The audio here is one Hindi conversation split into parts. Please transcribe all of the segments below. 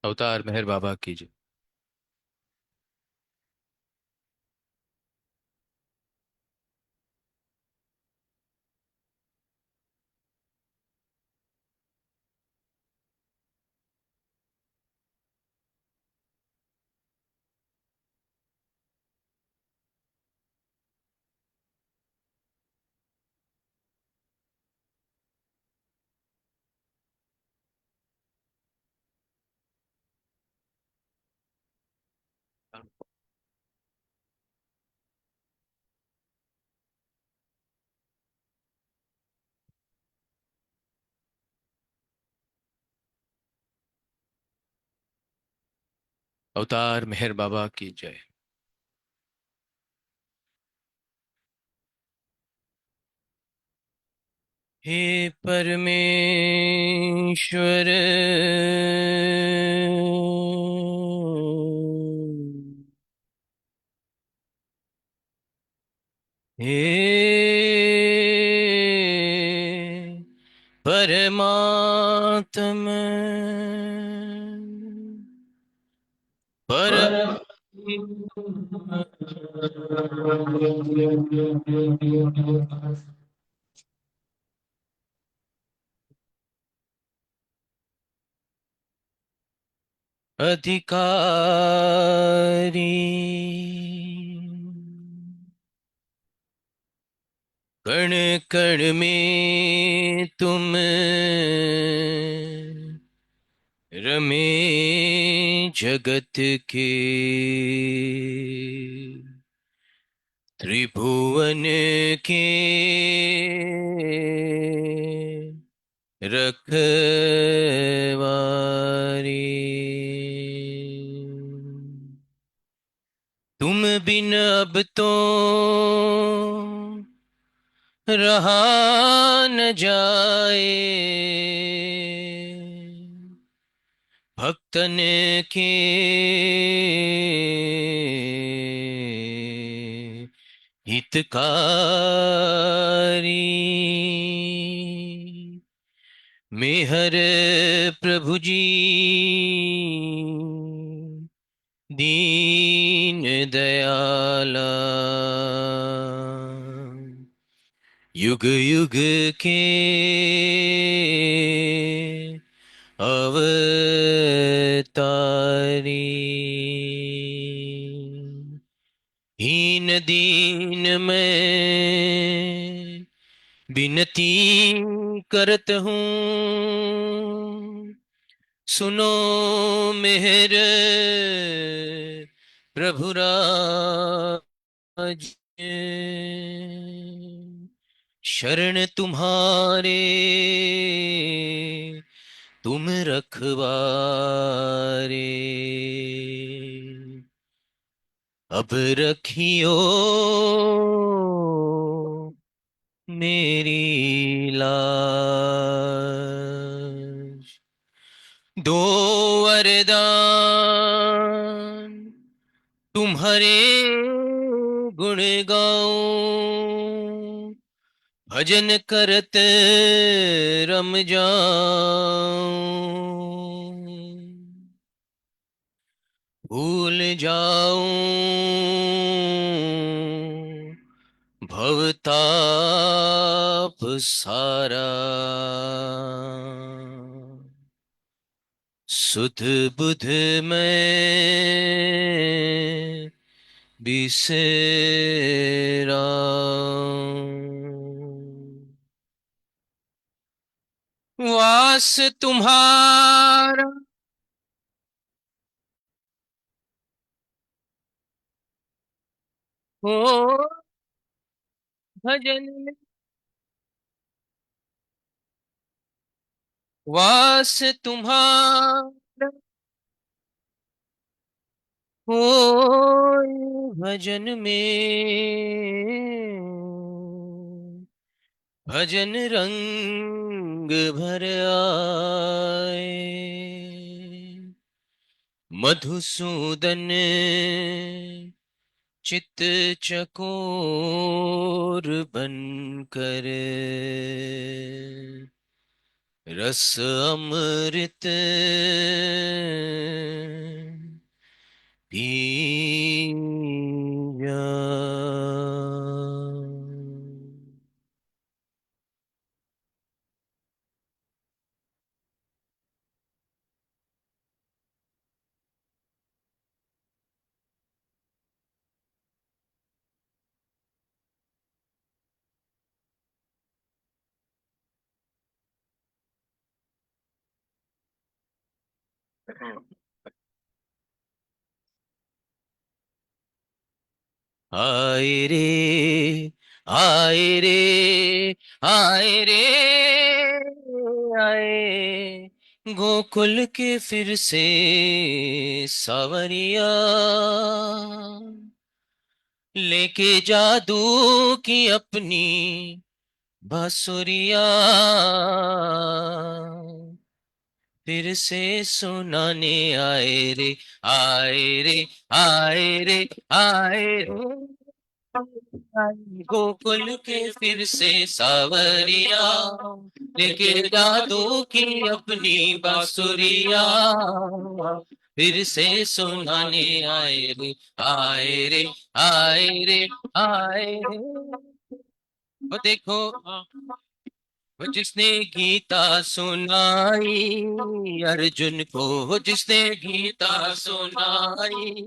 अवतार मेहर बाबा कीजिए। अवतार मेहर बाबा की जय। हे परमेश्वर, हे परमात्म, पर अधिकारी, कण कण में तुम रमे जगत के, त्रिभुवन के रखवारे। तुम बिन अब तो रहा न जाए, भक्तन के हितकारी। मेहर प्रभु जी दीन दयाला, युग युग के अवतारी। हीन दीन मैं विनती करत हूँ, सुनो मेहर प्रभु राज। शरण तुम्हारे तुम रखवारे, अब रखियो मेरी लाज। दो वरदान तुम्हारे गुण गाऊं, भजन करत रम जाऊं। भूल जाऊं भवताप सारा, सुध बुध में बिसराऊं। वास तुम्हारा हो भजन में, वास तुम्हारा हो भजन में, भजन रंग भर आए। मधुसूदन चित चकोर बनकर, रस अमृत पिया। आए रे, आए रे, आए रे, आए गोकुल के फिर से सावरिया, लेके जादू की अपनी बांसुरिया, फिर से सुनाने आए रे, आए रे, आए रे, आए रे, आए गोकुल के फिर से सावरिया, लेके जादू की अपनी बांसुरिया, फिर से सुनाने आए रे, आए रे, आए रे, आए रे। वो देखो, वो जिसने गीता सुनाई अर्जुन को, वो जिसने गीता सुनाई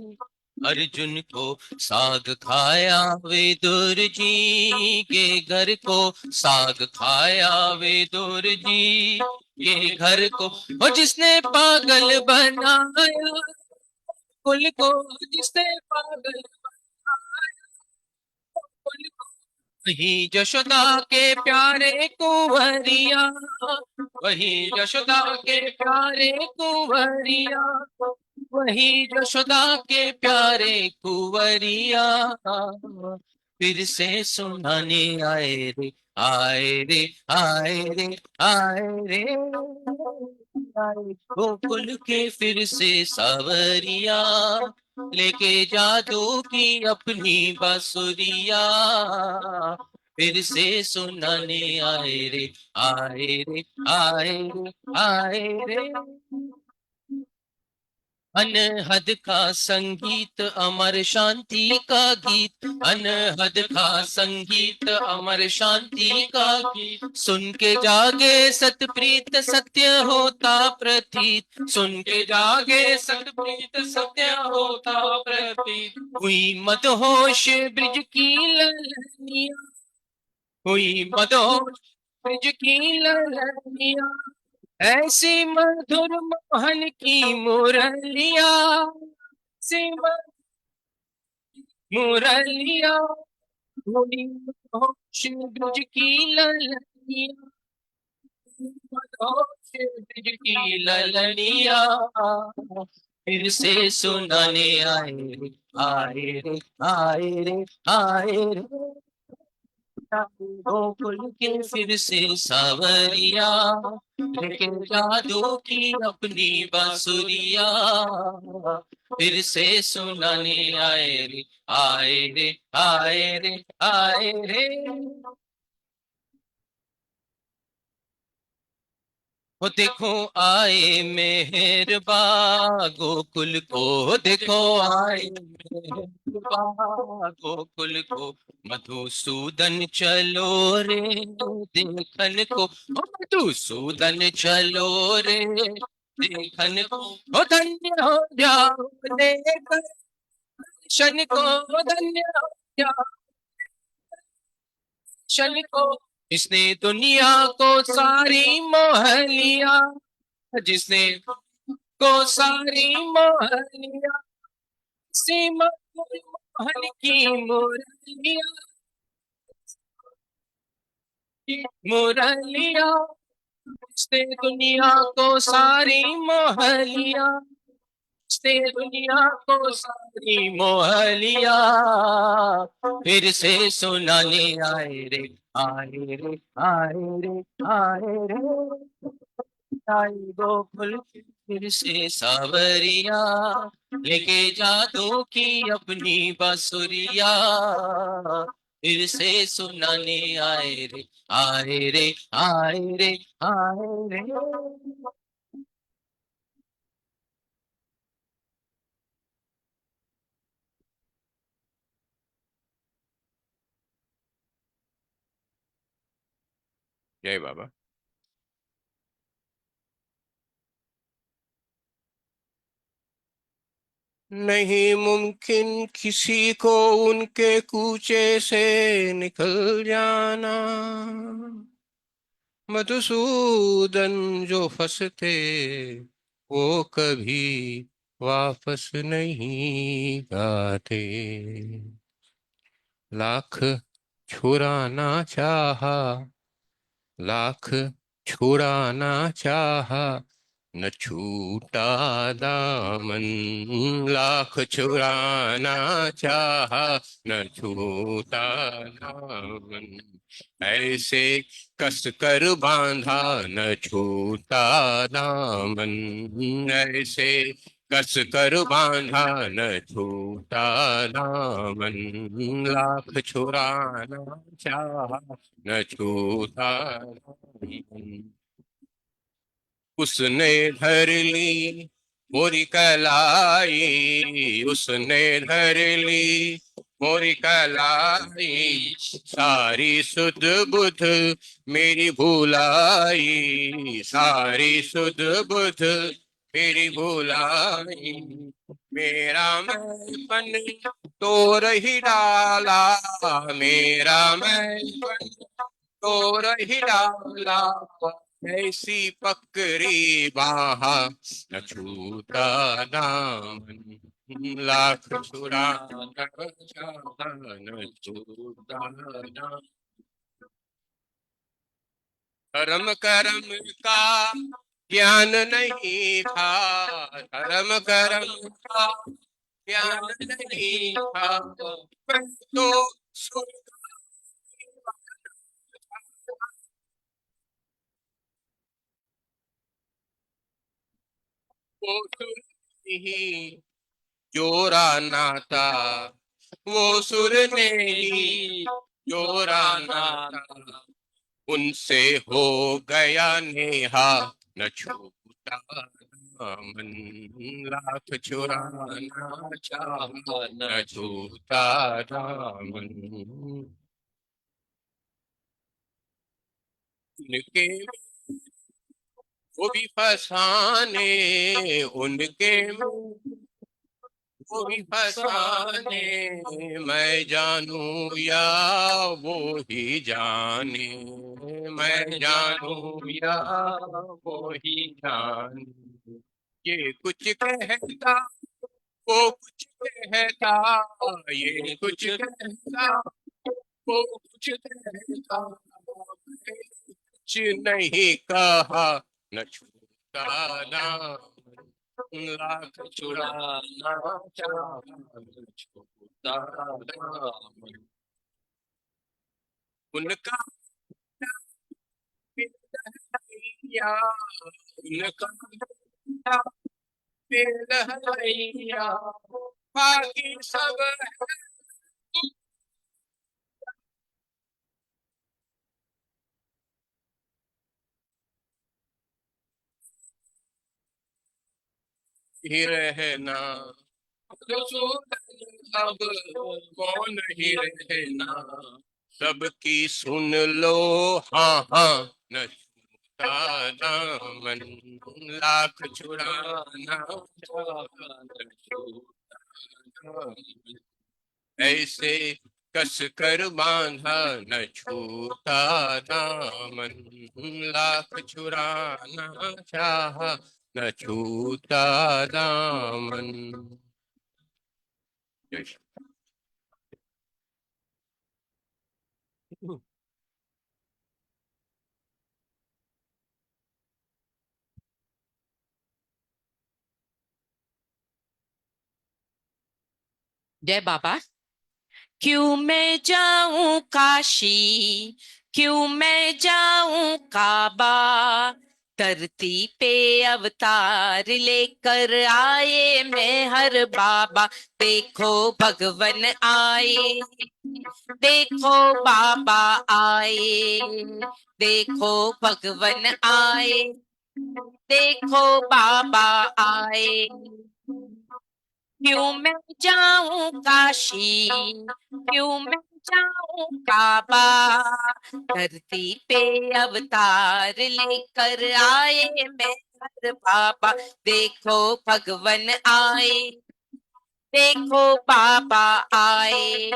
अर्जुन को, साग खाया विदुर जी के घर को, साग खाया विदुर जी के घर को, वो जिसने पागल बनाया कुल को, जिसने पागल कुल को, वही यशोदा के प्यारे कुंवरिया, वही यशोदा के प्यारे कुंवरिया, वही यशोदा के प्यारे कुंवरिया, फिर से सुनाने आए रे, आए रे, आए रे, आए रे, आए गोकुल के फिर से सावरिया, लेके जादू की अपनी बांसुरिया, फिर से सुनाने आए रे, आए रे, आए रे, आए रे। अनहद का संगीत अमर शांति का गीत, अनहद का संगीत अमर शांति का गीत, सुन के जागे सतप्रीत सत्य होता प्रतीत, सुन के जागे सतप्रीत सत्य होता प्रतीत, हुई मदहोश ब्रिज की ललनिया, हुई मदहोश ब्रिज की ललनिया, ऐसी मधुर मोहन की मुरलिया, ऐसी मुरलिया, हुई मदहोश ब्रिज की ललनिया, मदहोश ब्रिज की ललनिया, फिर से सुनाने आए रे, आए रे, आए रे, आए रे, गोकुल के फिर से सावरिया, लेकिन जादू की अपनी बांसुरिया, फिर से सुनाने आए रे, आए रे, आए रे, आए रे। वो देखो आए मेहरबा गोकुल को, देखो आए मेहरबा गोकुल को, मधुसूदन चलो रे देखन को, ओ मधुसूदन चलो रे देखन को, ओ धन्य हो जाओ लेकर शन को, धन्य हो जाओ शन को, इसने दुनिया को सारी मोह लिया, जिसने को सारी मोहलिया, सीमा मोहन की मुरलिया, मुरलिया, इसने दुनिया को सारी मोहलिया, इसने दुनिया को सारी मोहलिया, फिर से सुनाने आए रे, आए रे, आए रे, आए रे, आई गोकुल फिर से सावरिया, लेके जादू की अपनी बांसुरिया, फिर से सुनाने आए रे, आए रे, आए रे, आए रे। जय बाबा। नहीं मुमकिन किसी को उनके कूचे से निकल जाना, मधुसूदन जो फंसते वो कभी वापस नहीं आते। लाख छुड़ाना चाहा, लाख छुड़ाना चाहा, न छूटा दामन। लाख छुड़ाना चाहा, न छूटा दामन। ऐसे कस कर बांधा, न छूटा दामन। ऐसे कस कर बांधा, न छूटा दामन। लाख छुड़ाना चाहा, न छूता दामन। उसने धर ली मोरी कलाई, उसने धर ली मोरी कलाई। सारी सुध बुध मेरी भुलाई, सारी सुध बुध मेरी भुलाई। मेरा मैंपन तो रही डाला, मेरा मैंपन तो रही डाला। ऐसी पकड़ी बाहा, न छूटा दामन। लाख छुड़ाना चाहा, न छूटा दामन। धर्म कर्म का ज्ञान नहीं था, धर्म कर्म का ज्ञान नहीं था। मैं तो सुन वो सुर ही जोरा नाता, वो सुर ने ही जोरा नाता। उनसे हो गया नेहा, न छूटा दामन। लाख चुराना चाहा, न छूटा दामन। उनके वो भी फसाने, उनके वो भी फसाने। मैं जानू या वो ही जाने, मैं जानू या वो ही जाने। ये कुछ कहता, वो कुछ कहता, ये कुछ कहता, वो कुछ कहता। कुछ नहीं कहा, न छूटा दामन। लाख चुराना चाहा, न छूटा दामन। उनका दिया, उनका दिल है, बाकी सब ही रहना। अब कौन ही रहना, सबकी सुन लो, हाँ हाँ, न छूटा दामन। लाख छुड़ाना चाहा, न छूटा दामन। ऐसे कस कर बांधा, न छूटा दामन। लाख छुड़ाना चाहा, न छूटा दामन। जय श्री- जय बाबा। क्यों मैं जाऊं काशी, क्यों मैं जाऊं काबा, धरती पे अवतार लेकर आए मैं हर बाबा। देखो भगवन आए, देखो बाबा आए, देखो भगवन आए, देखो बाबा आए। क्यों मैं जाऊं काशी, क्यों मैं जाऊं काबा, धरती पे अवतार लेकर आए मेहर बाबा। देखो भगवन आए, देखो बाबा आए,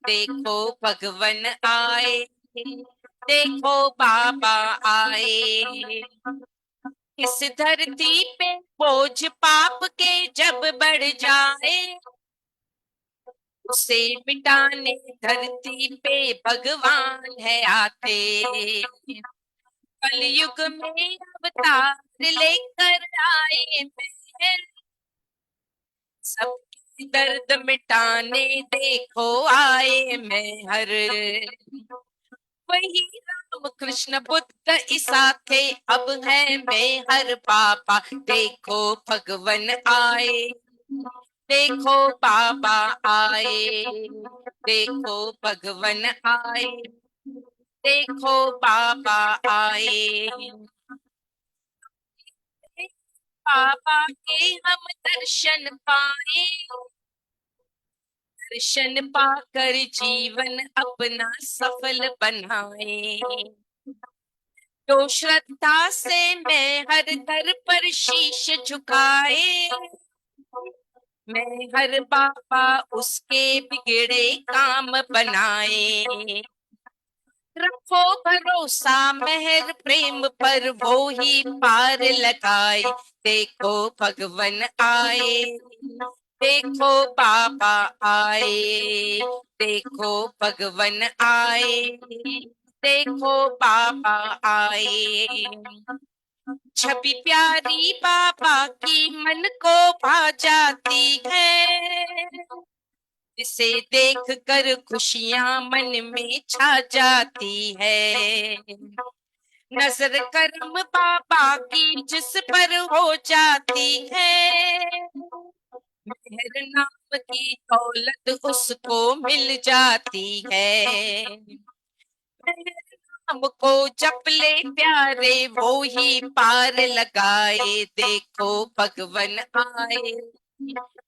देखो भगवन आए, देखो बाबा आए। इस धरती पे बोझ पाप के जब बढ़ जाए, उसे मिटाने धरती पे भगवान है आते। कलयुग में अवतार लेकर आए मैं, सबकी दर्द मिटाने देखो आए मैं हर। वही राम कृष्ण बुद्ध ईसा थे, अब है मैं हर पापा। देखो भगवन आए, देखो बाबा आए, देखो भगवन आए, देखो बाबा आए। बाबा के हम दर्शन पाए, दर्शन पाकर जीवन अपना सफल बनाए। जो श्रद्धा से मैं हर दर पर शीश झुकाए, मैं हर बाबा उसके बिगड़े काम बनाए। रखो भरोसा मेहर प्रेम पर, वो ही पार लगाए। देखो भगवन आए, देखो बाबा आए, देखो भगवन आए, देखो बाबा आए। छवि प्यारी बाबा की मन को भा जाती है, इसे देख कर खुशियां मन में छा जाती है। नजर करम बाबा की जिस पर हो जाती है, मेहर नाम की दौलत उसको मिल जाती है। हमको जप ले प्यारे, वो ही पार लगाए। देखो भगवन आए,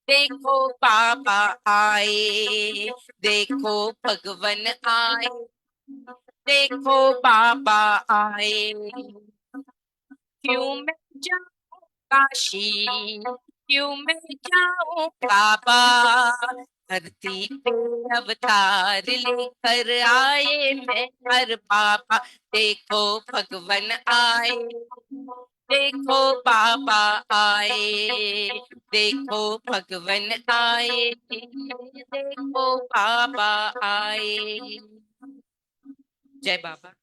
देखो बाबा आए, देखो भगवन आए, देखो बाबा आए। क्यों मैं जाऊं काशी, क्यों मैं जाऊं काबा, धरती पे अवतार लेकर आए मैं हर पापा। देखो भगवन आए, देखो बाबा आए, देखो भगवन आए, देखो बाबा आए। जय बाबा।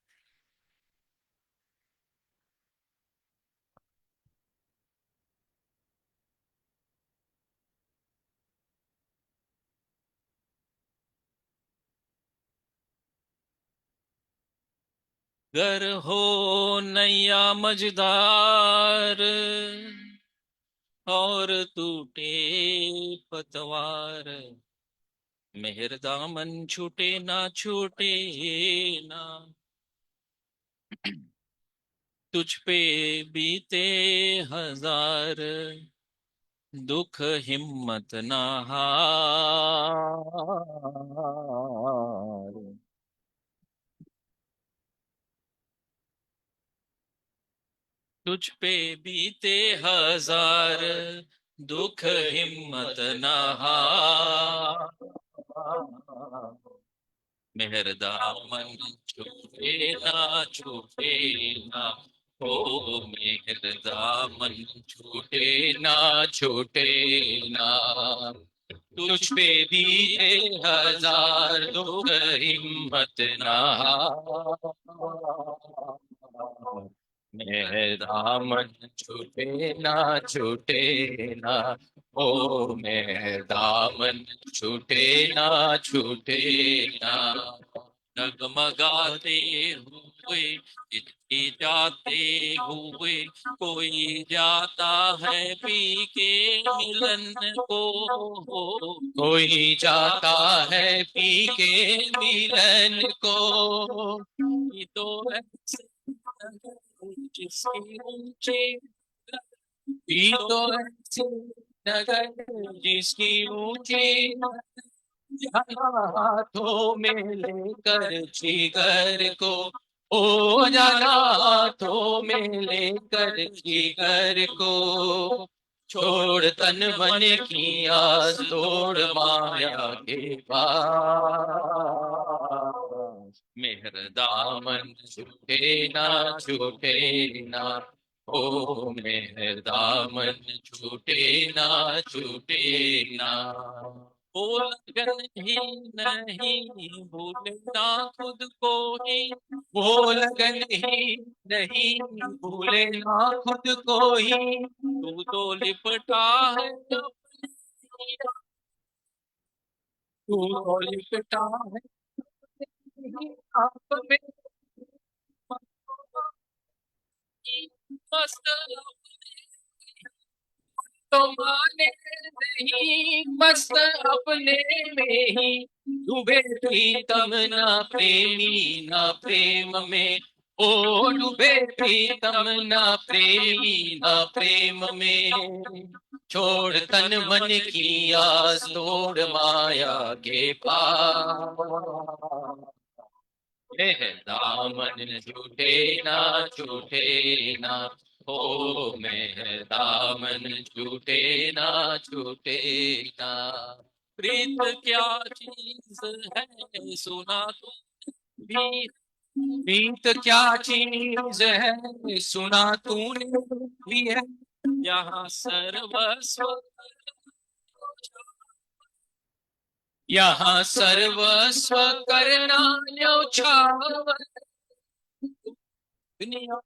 गर हो नैया मझधार, और टूटे पतवार, मेहर दामन छूटे ना छूटे ना। तुझ पे बीते हजार, दुख हिम्मत ना हार। तुझ पे बीते हजार, दुख हिम्मत ना हार। मेहर दामन छूटे ना छूटे ना, ओ मेहर दामन छूटे ना छूटे ना। तुझ पे भी हजार, दुख हिम्मत ना हार। मेरे दामन छूटे ना छूटे ना, ओ मेरे दामन छूटे ना छूटे ना। डगमगाते हुए चिट्ठी जाते हुए, कोई जाता है पी के मिलन को, कोई जाता है पी के मिलन को। ये तो ऐसे जिसकी ऊंची, ये तो ऐसे नगर जिसकी ऊंची हाथों में लेकर जिगर को, ओ जाना हाथों में लेकर जिगर को, छोड़ तन मन की आस तोड़ माया के पास, मेहर दामन छूटे ना छूटे ना, ओ मेहर दामन छूटे ना छूटे ना। वो लगन ही नहीं भूलना खुद को ही, वो लगन ही नहीं भूलना खुद को ही, तू तो लिपटा है तू तो लिपटा है आप में मस्त तो माने नहीं मस्त अपने में ही, डूबे प्रीतम ना प्रेमी ना प्रेम में, ओ डूबे प्रीतम ना प्रेमी ना प्रेम में, छोड़ तन मन की आस तोड़ माया के पास, है दामन छूटे ना छूटे ना, हो मैं दामन छूटे ना छूटे ना। प्रीत क्या चीज है सुना तो भी, प्रीत क्या चीज है सुना तूने भी है, यहाँ सर्वस्व यहाँ सर्वस्व करना न्यौछावर, दुनिया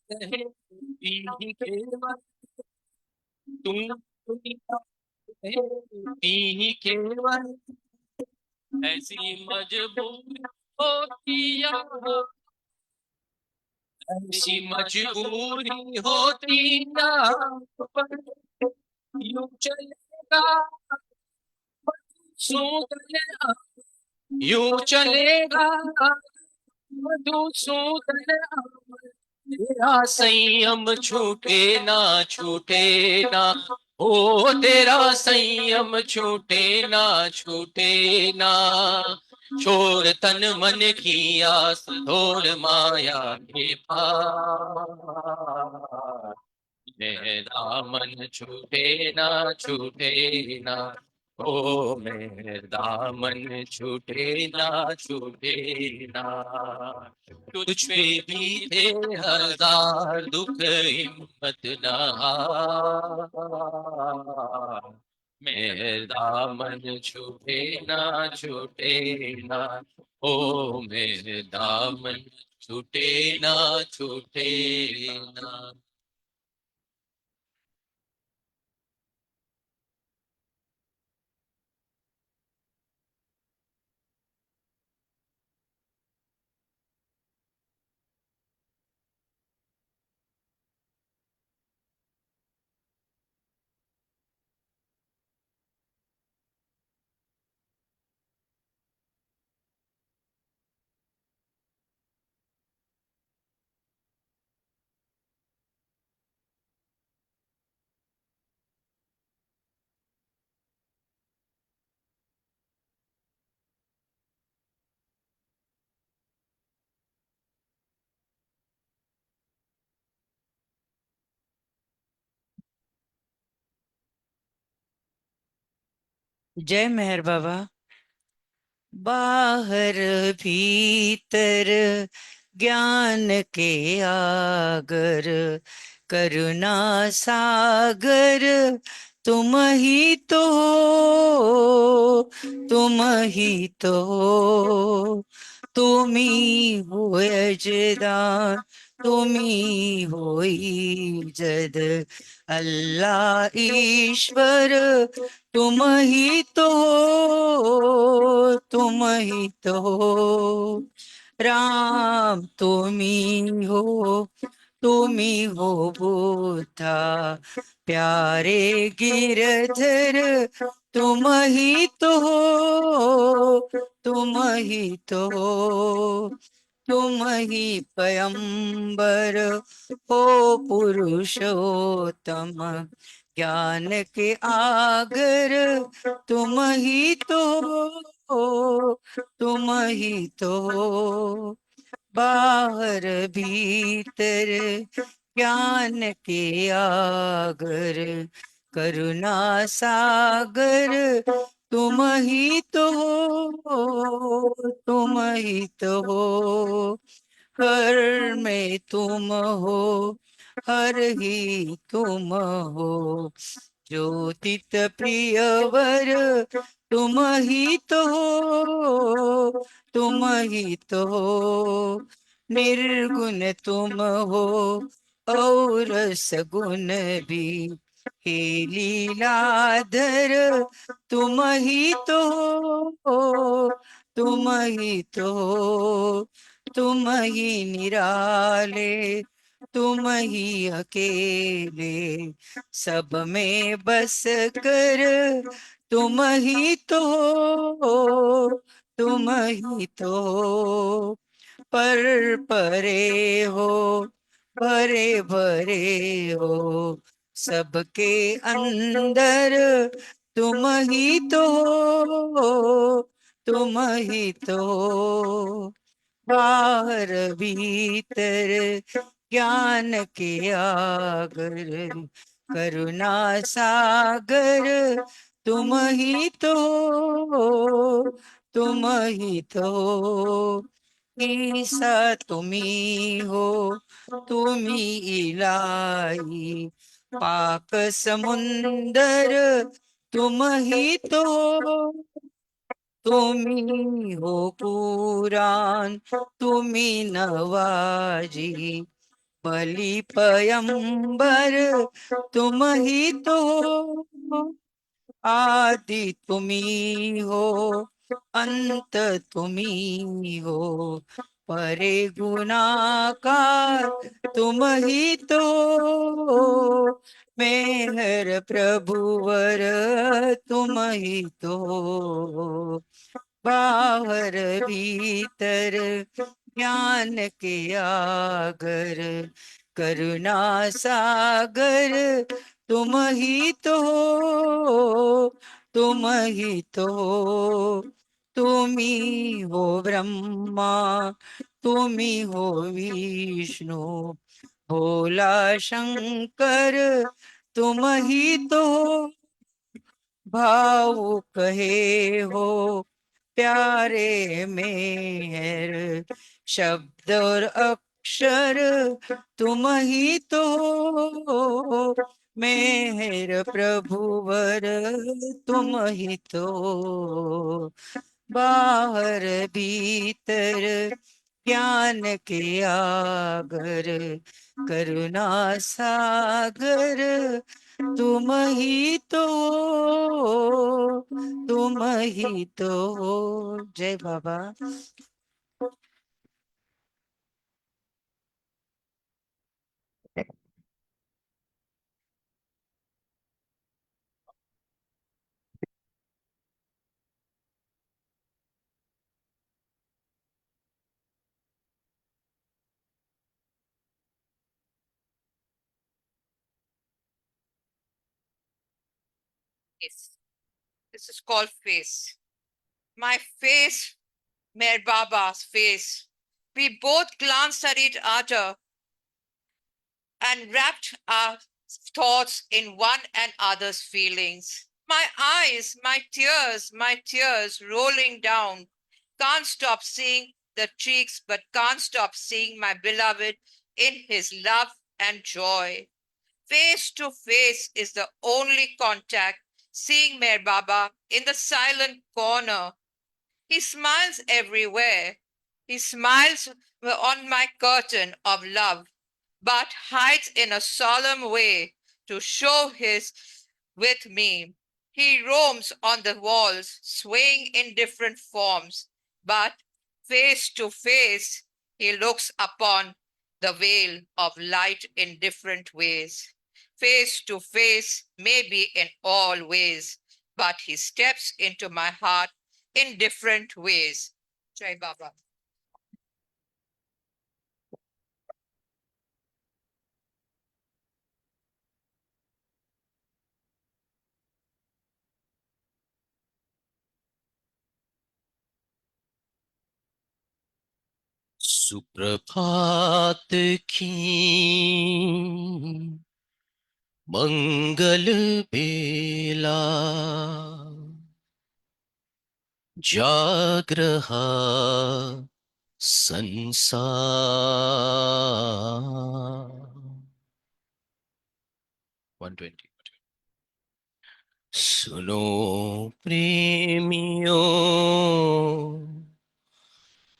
कहे पी केवल तुम, दुनिया कहे पी केवल, ऐसी मजबूरी होती यहाँ, ऐसी मजबूरी होती यहाँ पर, यूं चलेगा मधुसूदन, यूं चलेगा मधुसूदन, तेरा संयम छूटे ना छूटे ना, ओ तेरा संयम छूटे ना छूटे ना, छोड़ तन मन की आस छोड़ माया के पास, मेरे दामन छूटे ना छूटे ना, ओ मेरे दामन छूटे ना छूटे ना, तुझ पे भी थे हजार दुख हिम्मत ना हार, मेरे दामन छूटे ना छूटे ना, ओ मेरे दामन छूटे ना छूटे ना। जय मेहर बाबा। बाहर भीतर ज्ञान के आगर, करुणा सागर तुम ही तो हो, तुम ही तो हो, तुम ही हो अजदान, तुम ही हो ईजद, अल्लाह ईश्वर तुम ही तो हो, तुम ही तो हो, राम तुम ही हो, तुम ही हो बुद्धा, प्यारे गिरधर तुम ही तो हो, तुम ही तो हो, तुम ही पैगंबर हो पुरुषोत्तम, ज्ञान के आगर तुम ही तो हो, तुम ही तो हो। बाहर भीतर ज्ञान के आगर, करुणा सागर तुम ही तो हो, तुम ही तो हो। हर में तुम हो, हर ही तुम हो। ज्योतित प्रियवर तुम ही तो हो, तुम ही तो हो। निर्गुण तुम हो और सगुण भी, हे लीलाधर तुम ही तो हो, तुम ही तो हो। तुम ही निराले, तुम ही अकेले, सब में बस कर तुम ही तो हो, तुम ही तो हो। पर परे हो, भरे भरे हो, सबके अंदर तुम ही तो हो, तुम ही तो हो। बाहर भीतर ज्ञान के आगर, करुणा सागर तुम ही तो हो, तुम ही तो हो। ईसा तुम्ही हो, तुम्ही इलाई, पाक समुंदर तुम ही तो हो। तुम्ही हो पुराण, तुम्ही नवाजी, बलि पयंबर तुम ही तो हो। आदि तुम्ही हो, अंत तुम्ही हो, परे गुणाकार तुम ही तो हो। मेहर प्रभुवर तुम ही तो हो। बाहर भीतर ज्ञान के आगर, करुणा सागर तुम ही तो हो, तुम ही तो हो। तुम ही हो ब्रह्मा, तुम ही हो विष्णु, भोला शंकर तुम ही तो हो। भाव कहे हो प्यारे मेहर, शब्द और अक्षर तुम ही तो हो। मेहर प्रभुवर तुम ही तो हो। बाहर भीतर ज्ञान के आगर, करुणा सागर तुम ही तो हो, तुम ही तो हो। जय बाबा। Yes, this is called face. My face, Meher Baba's face. We both glanced at each other and wrapped our thoughts in one another's feelings. My tears rolling down. Can't stop seeing the cheeks, but can't stop seeing my beloved in his love and joy. Face to face is the only contact, seeing Meher Baba in the silent corner. He smiles everywhere. He smiles on my curtain of love, but hides in a solemn way to show his with me. He roams on the walls, swaying in different forms, but face to face, he looks upon the veil of light in different ways. Face to face, maybe in all ways, but he steps into my heart in different ways. Jai Baba. सुप्रभात की मंगल बेला, जाग रहा संसार। 120। सुनो प्रेमियों,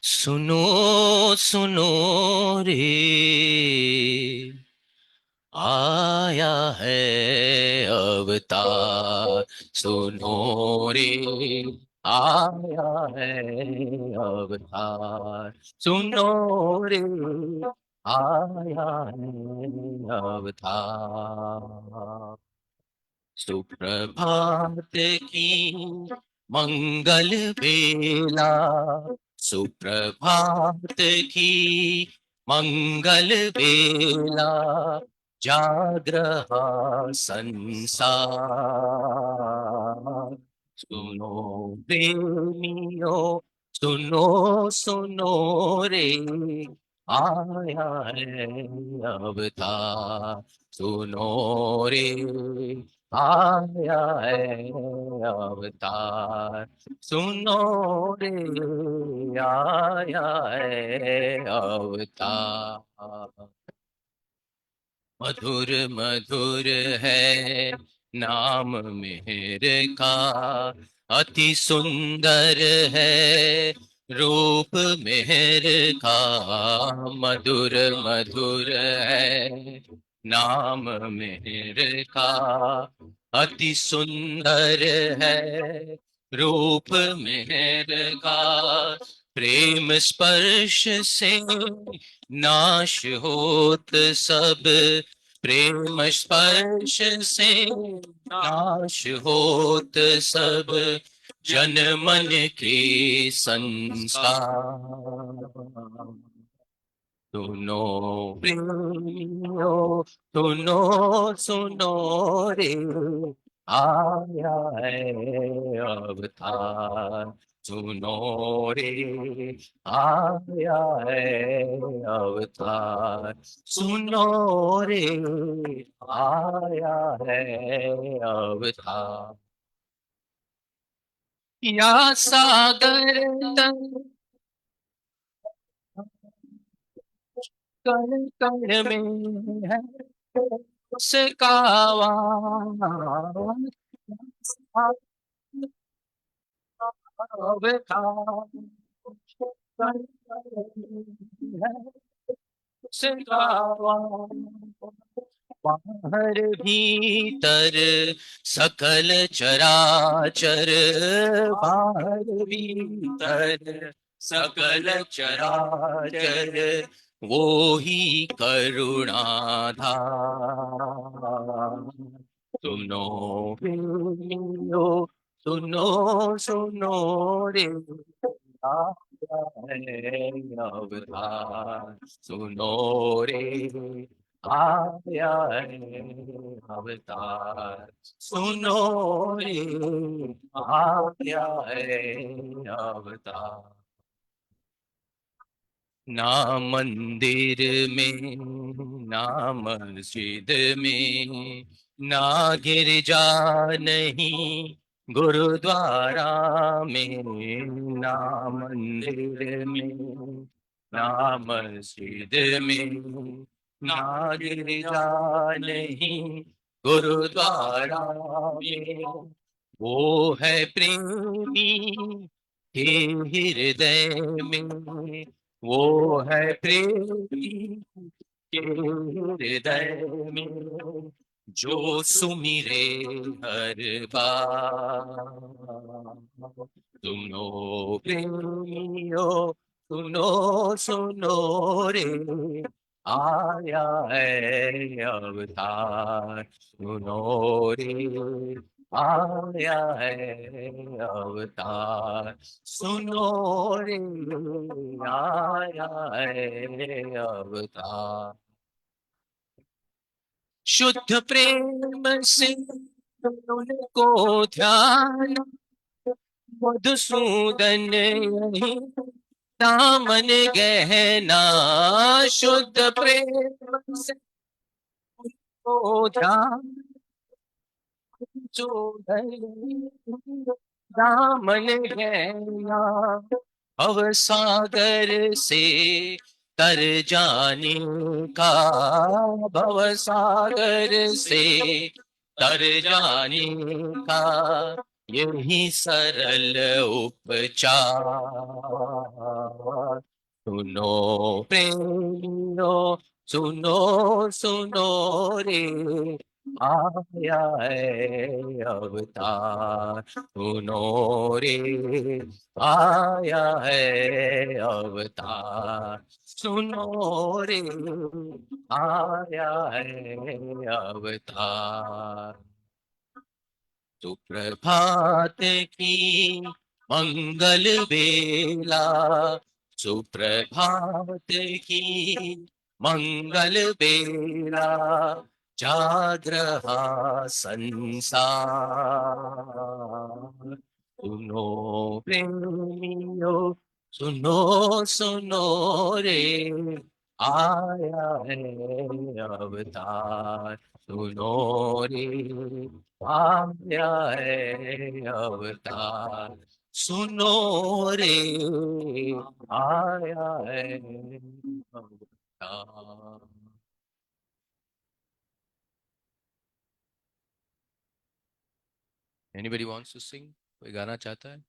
सुनो सुनो रे, आया है अवतार। सुनो रे, आया है अवतार। सुनो रे, आया है अवतार। सुप्रभात की मंगल बेला, सुप्रभात की मंगल बेला, जाग रहा संसार। सुनो प्रेमियों, सुनो सुनो रे, आया है अवतार। सुनो रे, आया है अवतार। सुनो रे, आया है अवतार। मधुर मधुर है नाम मेहर का, अति सुंदर है रूप मेहर का। मधुर मधुर है नाम मेहर का, अति सुंदर है रूप मेहर का। प्रेम स्पर्श से नाश होत सब, प्रेम स्पर्श से नाश होत सब, जन मन के संस्कार। सुनो प्रेमियों, सुनो सुनो रे, आया है अवतार। सुनो रे, आया है अवतार। सुनो रे, आया है अवतार। या सागर तन कण कण में है उसका वास। बाहर भीतर सकल चराचर, बाहर भीतर सकल चराचर, वो ही करुणाधार। सुनो प्रेमियो, सुनो सुनो रे, आया है अवतार। सुनो रे, आया है अवतार। सुनो रे, आया है अवतार। ना मंदिर में, ना मस्जिद में, ना गिरजा नहीं गुरुद्वारा में। ना मंदिर में, ना मस्जिद में, ना गिरजा नहीं गुरुद्वारा में। वो है प्रेमी के हृदय में, वो है प्रेमी के हृदय में, जो सुमिरे हर बार। सुनो प्रेमियो, सुनो सुनो रे, आया है अवतार। सुनो रे, आया है अवतार। सुनो रे, आया है अवतार। शुद्ध प्रेम से उनको ध्यान, मधुसूदन यही दामन गहना शुद्ध प्रेम से हो ध्यान जो दामन गहना भव सागर से तर जाने का, भव सागर से तर जाने का यही सरल उपचार। सुनो प्रेमियो सुनो सुनो रे, आया है अवतार। सुनो रे आया है अवतार, सुनो रे आया है अवतार। सुप्रभात की मंगल बेला, सुप्रभात की मंगल बेला, जाग रहा संसार। सुनो प्रेमियो सुनो सुनो रे, आया है अवतार। सुनो रे आया है अवतार, सुनो रे आया है अवतार। Anybody wants to sing? कोई गाना चाहता है?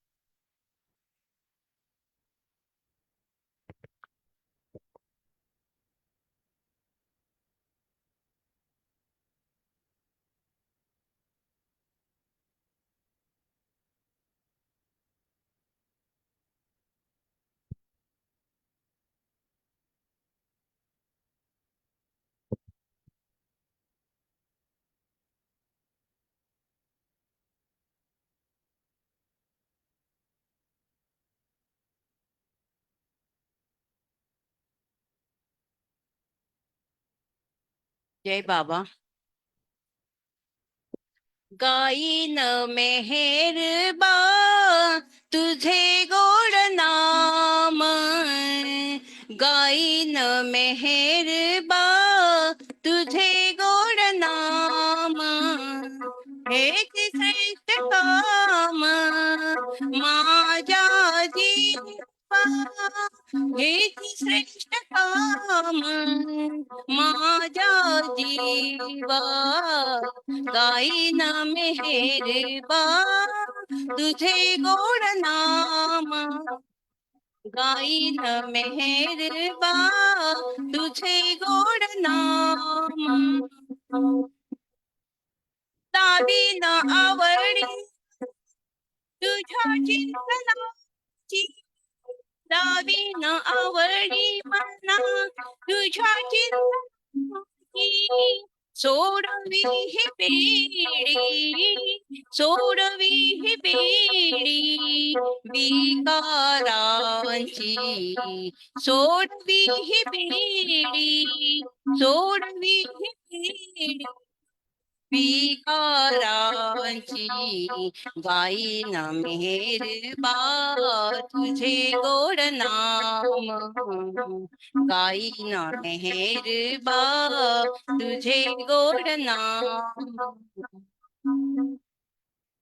जय बाबा। गायन मेहरबा तुझे गोड नाम, गायन मेहरबा तुझे गोड नाम, हेच श्रेष्ठ काम माझ्या जीवा, हेच श्रेष्ठ काम माझ्या जीवा, गाईन मेहरबा तुझे गोड नाम, गाईन मेहरबा तुझे गोड नाम, दावीन आवडी तुझ्या चिंतनाची, दावीन आवडी मना तुझ्या चिंतनाची, सोडवी ही बेडी, सोडवी ही बेडी विकारांची, सोडवी ही बेडी, सोडवी ही बेडी विकारांची, गाईन मेहरबा तुझे गोड नाम, गाईन मेहरबा तुझे गोड नाम,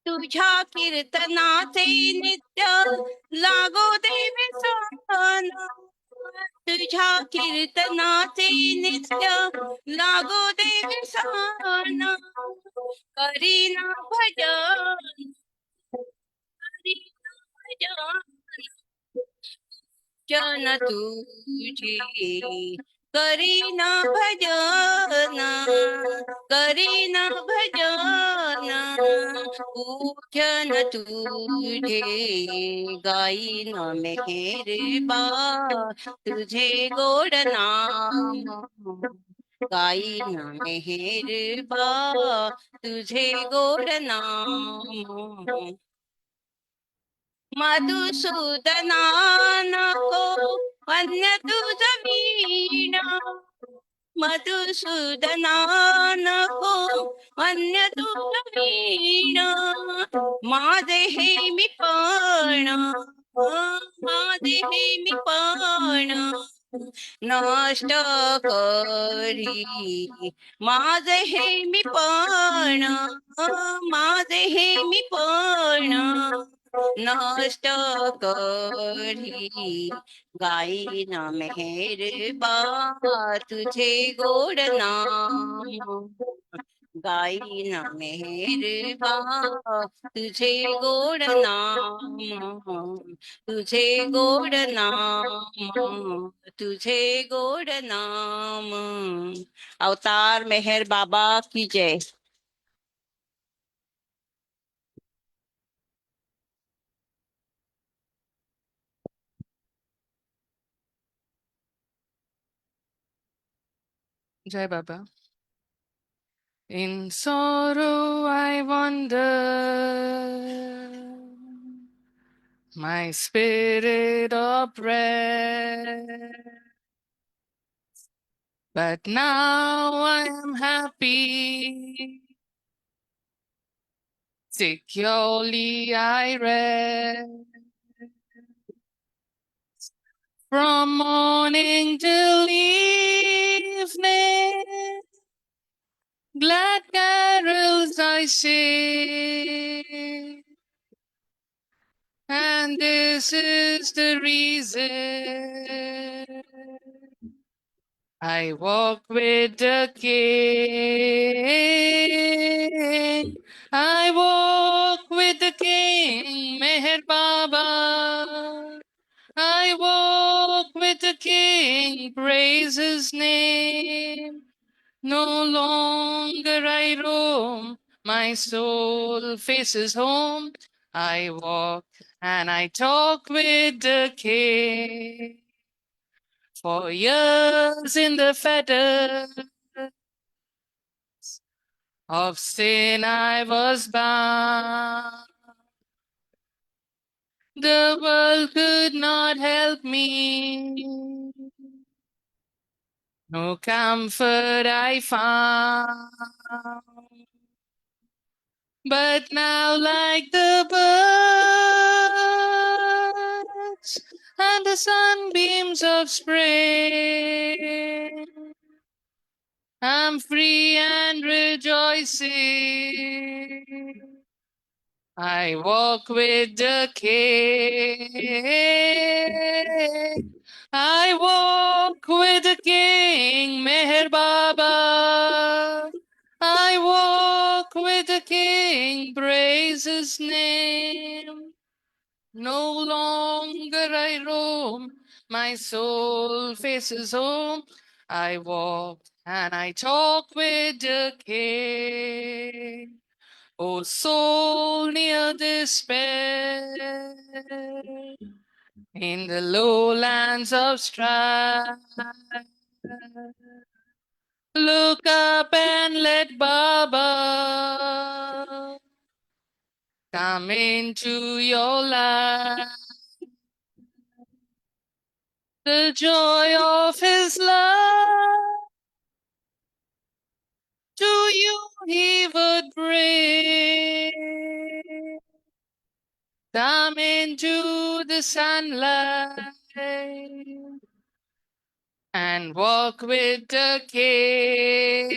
तुझ्या कीर्तनाचे नित्य लागो देवे सन, तुझ्या कीर्तनाचे नित्य लागो देवे सन, करीना भजन, करीना भजन, जन तुझे करीना भजन, करीना भजन, पूजन तुझे गाईन मेहरबा तुझे गोड नाम, गाईन मेहरबा तुझे गोड नाम, मधुसूदना नको अन्य तुझ वीणा, मधुसूदना नको अन्य तुझ वीणा, माझे हे मी पण, माझे देहे पण नष्ट करी माझे हे मी पण माझे हे मी पण नष्ट करी गाईन मेहरबा तुझे गोड नाम गाईन मेहरबा तुझे गोड नाम तुझे गोड नाम तुझे गोड नाम अवतार मेहर बाबा की जय. Jai Baba. In sorrow I wander, my spirit oppressed. But now I am happy, securely I rest. From morning till evening, glad carols I sing, and this is the reason I walk with the King. I walk with the King, Meher Baba. I walk with the King, praise his name. No longer I roam, my soul faces home. I walk and I talk with the King. For years in the fetters of sin I was bound. The world could not help me. No comfort I found. But now, like the birds and the sunbeams of spring, I'm free and rejoicing. I walk with the King. I walk with the King, Meher Baba. I walk with the King, praise his name. No longer I roam, my soul faces home. I walk and I talk with the King. O soul near despair, in the lowlands of strife, look up and let Baba come into your life. The joy of his love to you he would bring. Come into the sunlight and walk with the King.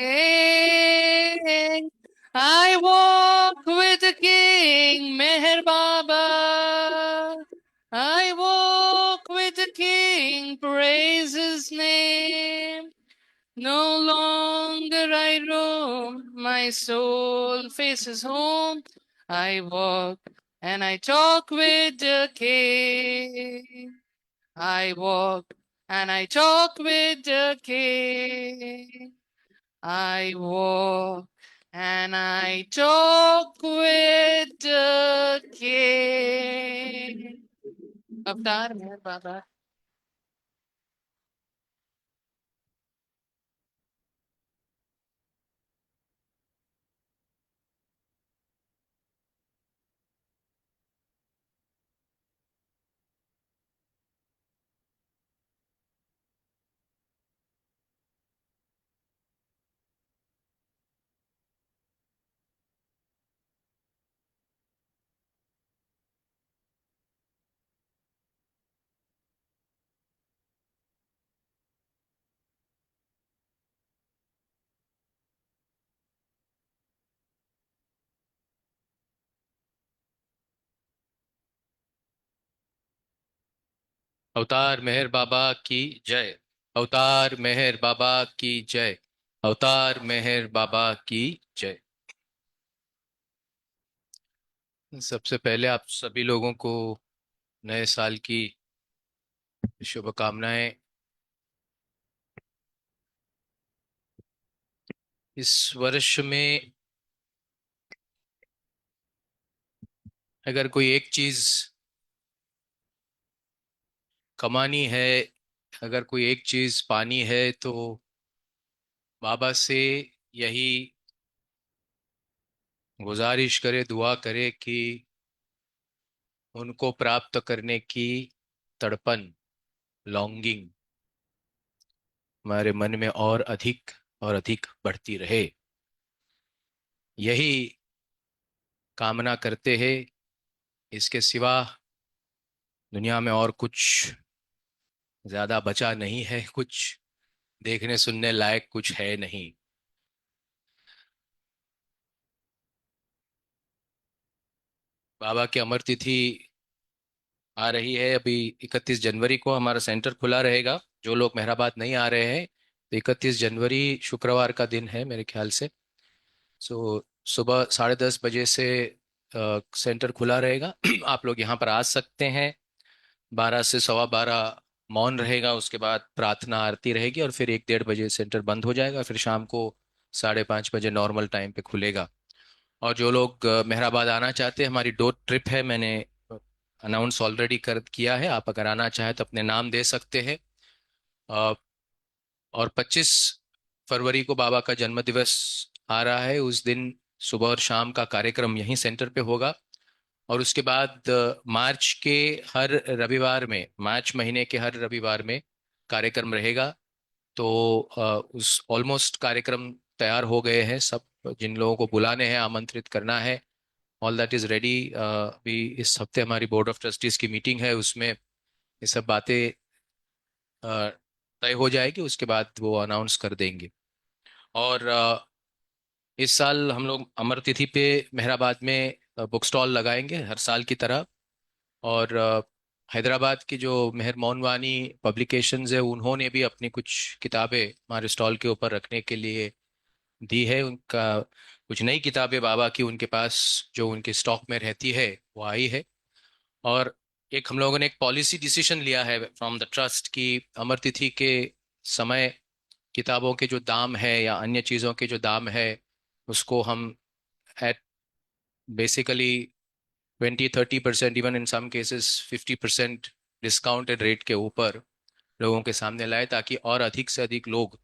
I walk with the King, Meher Baba. I walk with the King, praise his name. No longer I roam, my soul faces home. I walk and I talk with the King. I walk and I talk with the King. I walk and I talk with the King. Avtar Meher Baba. अवतार मेहर बाबा की जय। अवतार मेहर बाबा की जय। अवतार मेहर बाबा की जय। सबसे पहले आप सभी लोगों को नए साल की शुभकामनाएं। इस वर्ष में अगर कोई एक चीज कमानी है, अगर कोई एक चीज पानी है, तो बाबा से यही गुजारिश करे, दुआ करे कि उनको प्राप्त करने की तड़पन, लॉन्गिंग हमारे मन में और अधिक बढ़ती रहे। यही कामना करते हैं। इसके सिवा दुनिया में और कुछ ज्यादा बचा नहीं है, कुछ देखने सुनने लायक कुछ है नहीं। बाबा की अमर तिथि आ रही है। अभी 31 जनवरी को हमारा सेंटर खुला रहेगा। जो लोग मेहराबाद नहीं आ रहे हैं, तो 31 जनवरी शुक्रवार का दिन है मेरे ख्याल से। सुबह 10:30 बजे से सेंटर खुला रहेगा। आप लोग यहाँ पर आ सकते हैं। 12 से 12:15 मौन रहेगा, उसके बाद प्रार्थना आरती रहेगी और फिर 1-1:30 बजे सेंटर बंद हो जाएगा। फिर शाम को 5:30 बजे नॉर्मल टाइम पे खुलेगा। और जो लोग मेहराबाद आना चाहते हैं, हमारी 2 ट्रिप है, मैंने अनाउंस ऑलरेडी कर किया है। आप अगर आना चाहें तो अपने नाम दे सकते हैं। अ, और 25 फरवरी को बाबा का जन्म दिवस आ रहा है। उस दिन सुबह और शाम का कार्यक्रम यहीं सेंटर पे होगा। और उसके बाद मार्च के हर रविवार में, मार्च महीने के हर रविवार में कार्यक्रम रहेगा। तो उस ऑलमोस्ट कार्यक्रम तैयार हो गए हैं सब। जिन लोगों को बुलाने हैं, आमंत्रित करना है, ऑल दैट इज रेडी। अभी इस हफ्ते हमारी बोर्ड ऑफ ट्रस्टीज की मीटिंग है, उसमें ये सब बातें अ, तय हो जाएगी। उसके बाद वो अनाउंस कर देंगे। और इस साल हम लोग अमर तिथि पे मेहराबाद में बुक स्टॉल लगाएंगे हर साल की तरह। और हैदराबाद की जो मेहर मोनवानी पब्लिकेशंस है, उन्होंने भी अपनी कुछ किताबें हमारे स्टॉल के ऊपर रखने के लिए दी है। उनका कुछ नई किताबें बाबा की उनके पास जो उनके स्टॉक में रहती है, वो आई है। और एक हम लोगों ने एक पॉलिसी डिसीजन लिया है फ्रॉम द ट्रस्ट कि अमर तिथि के समय किताबों के जो दाम है या अन्य चीज़ों के जो दाम है, उसको हम at basically 20-30%, even in some cases 50% discounted rate के ऊपर लोगों के सामने लाए, ताकि और अधिक से अधिक लोग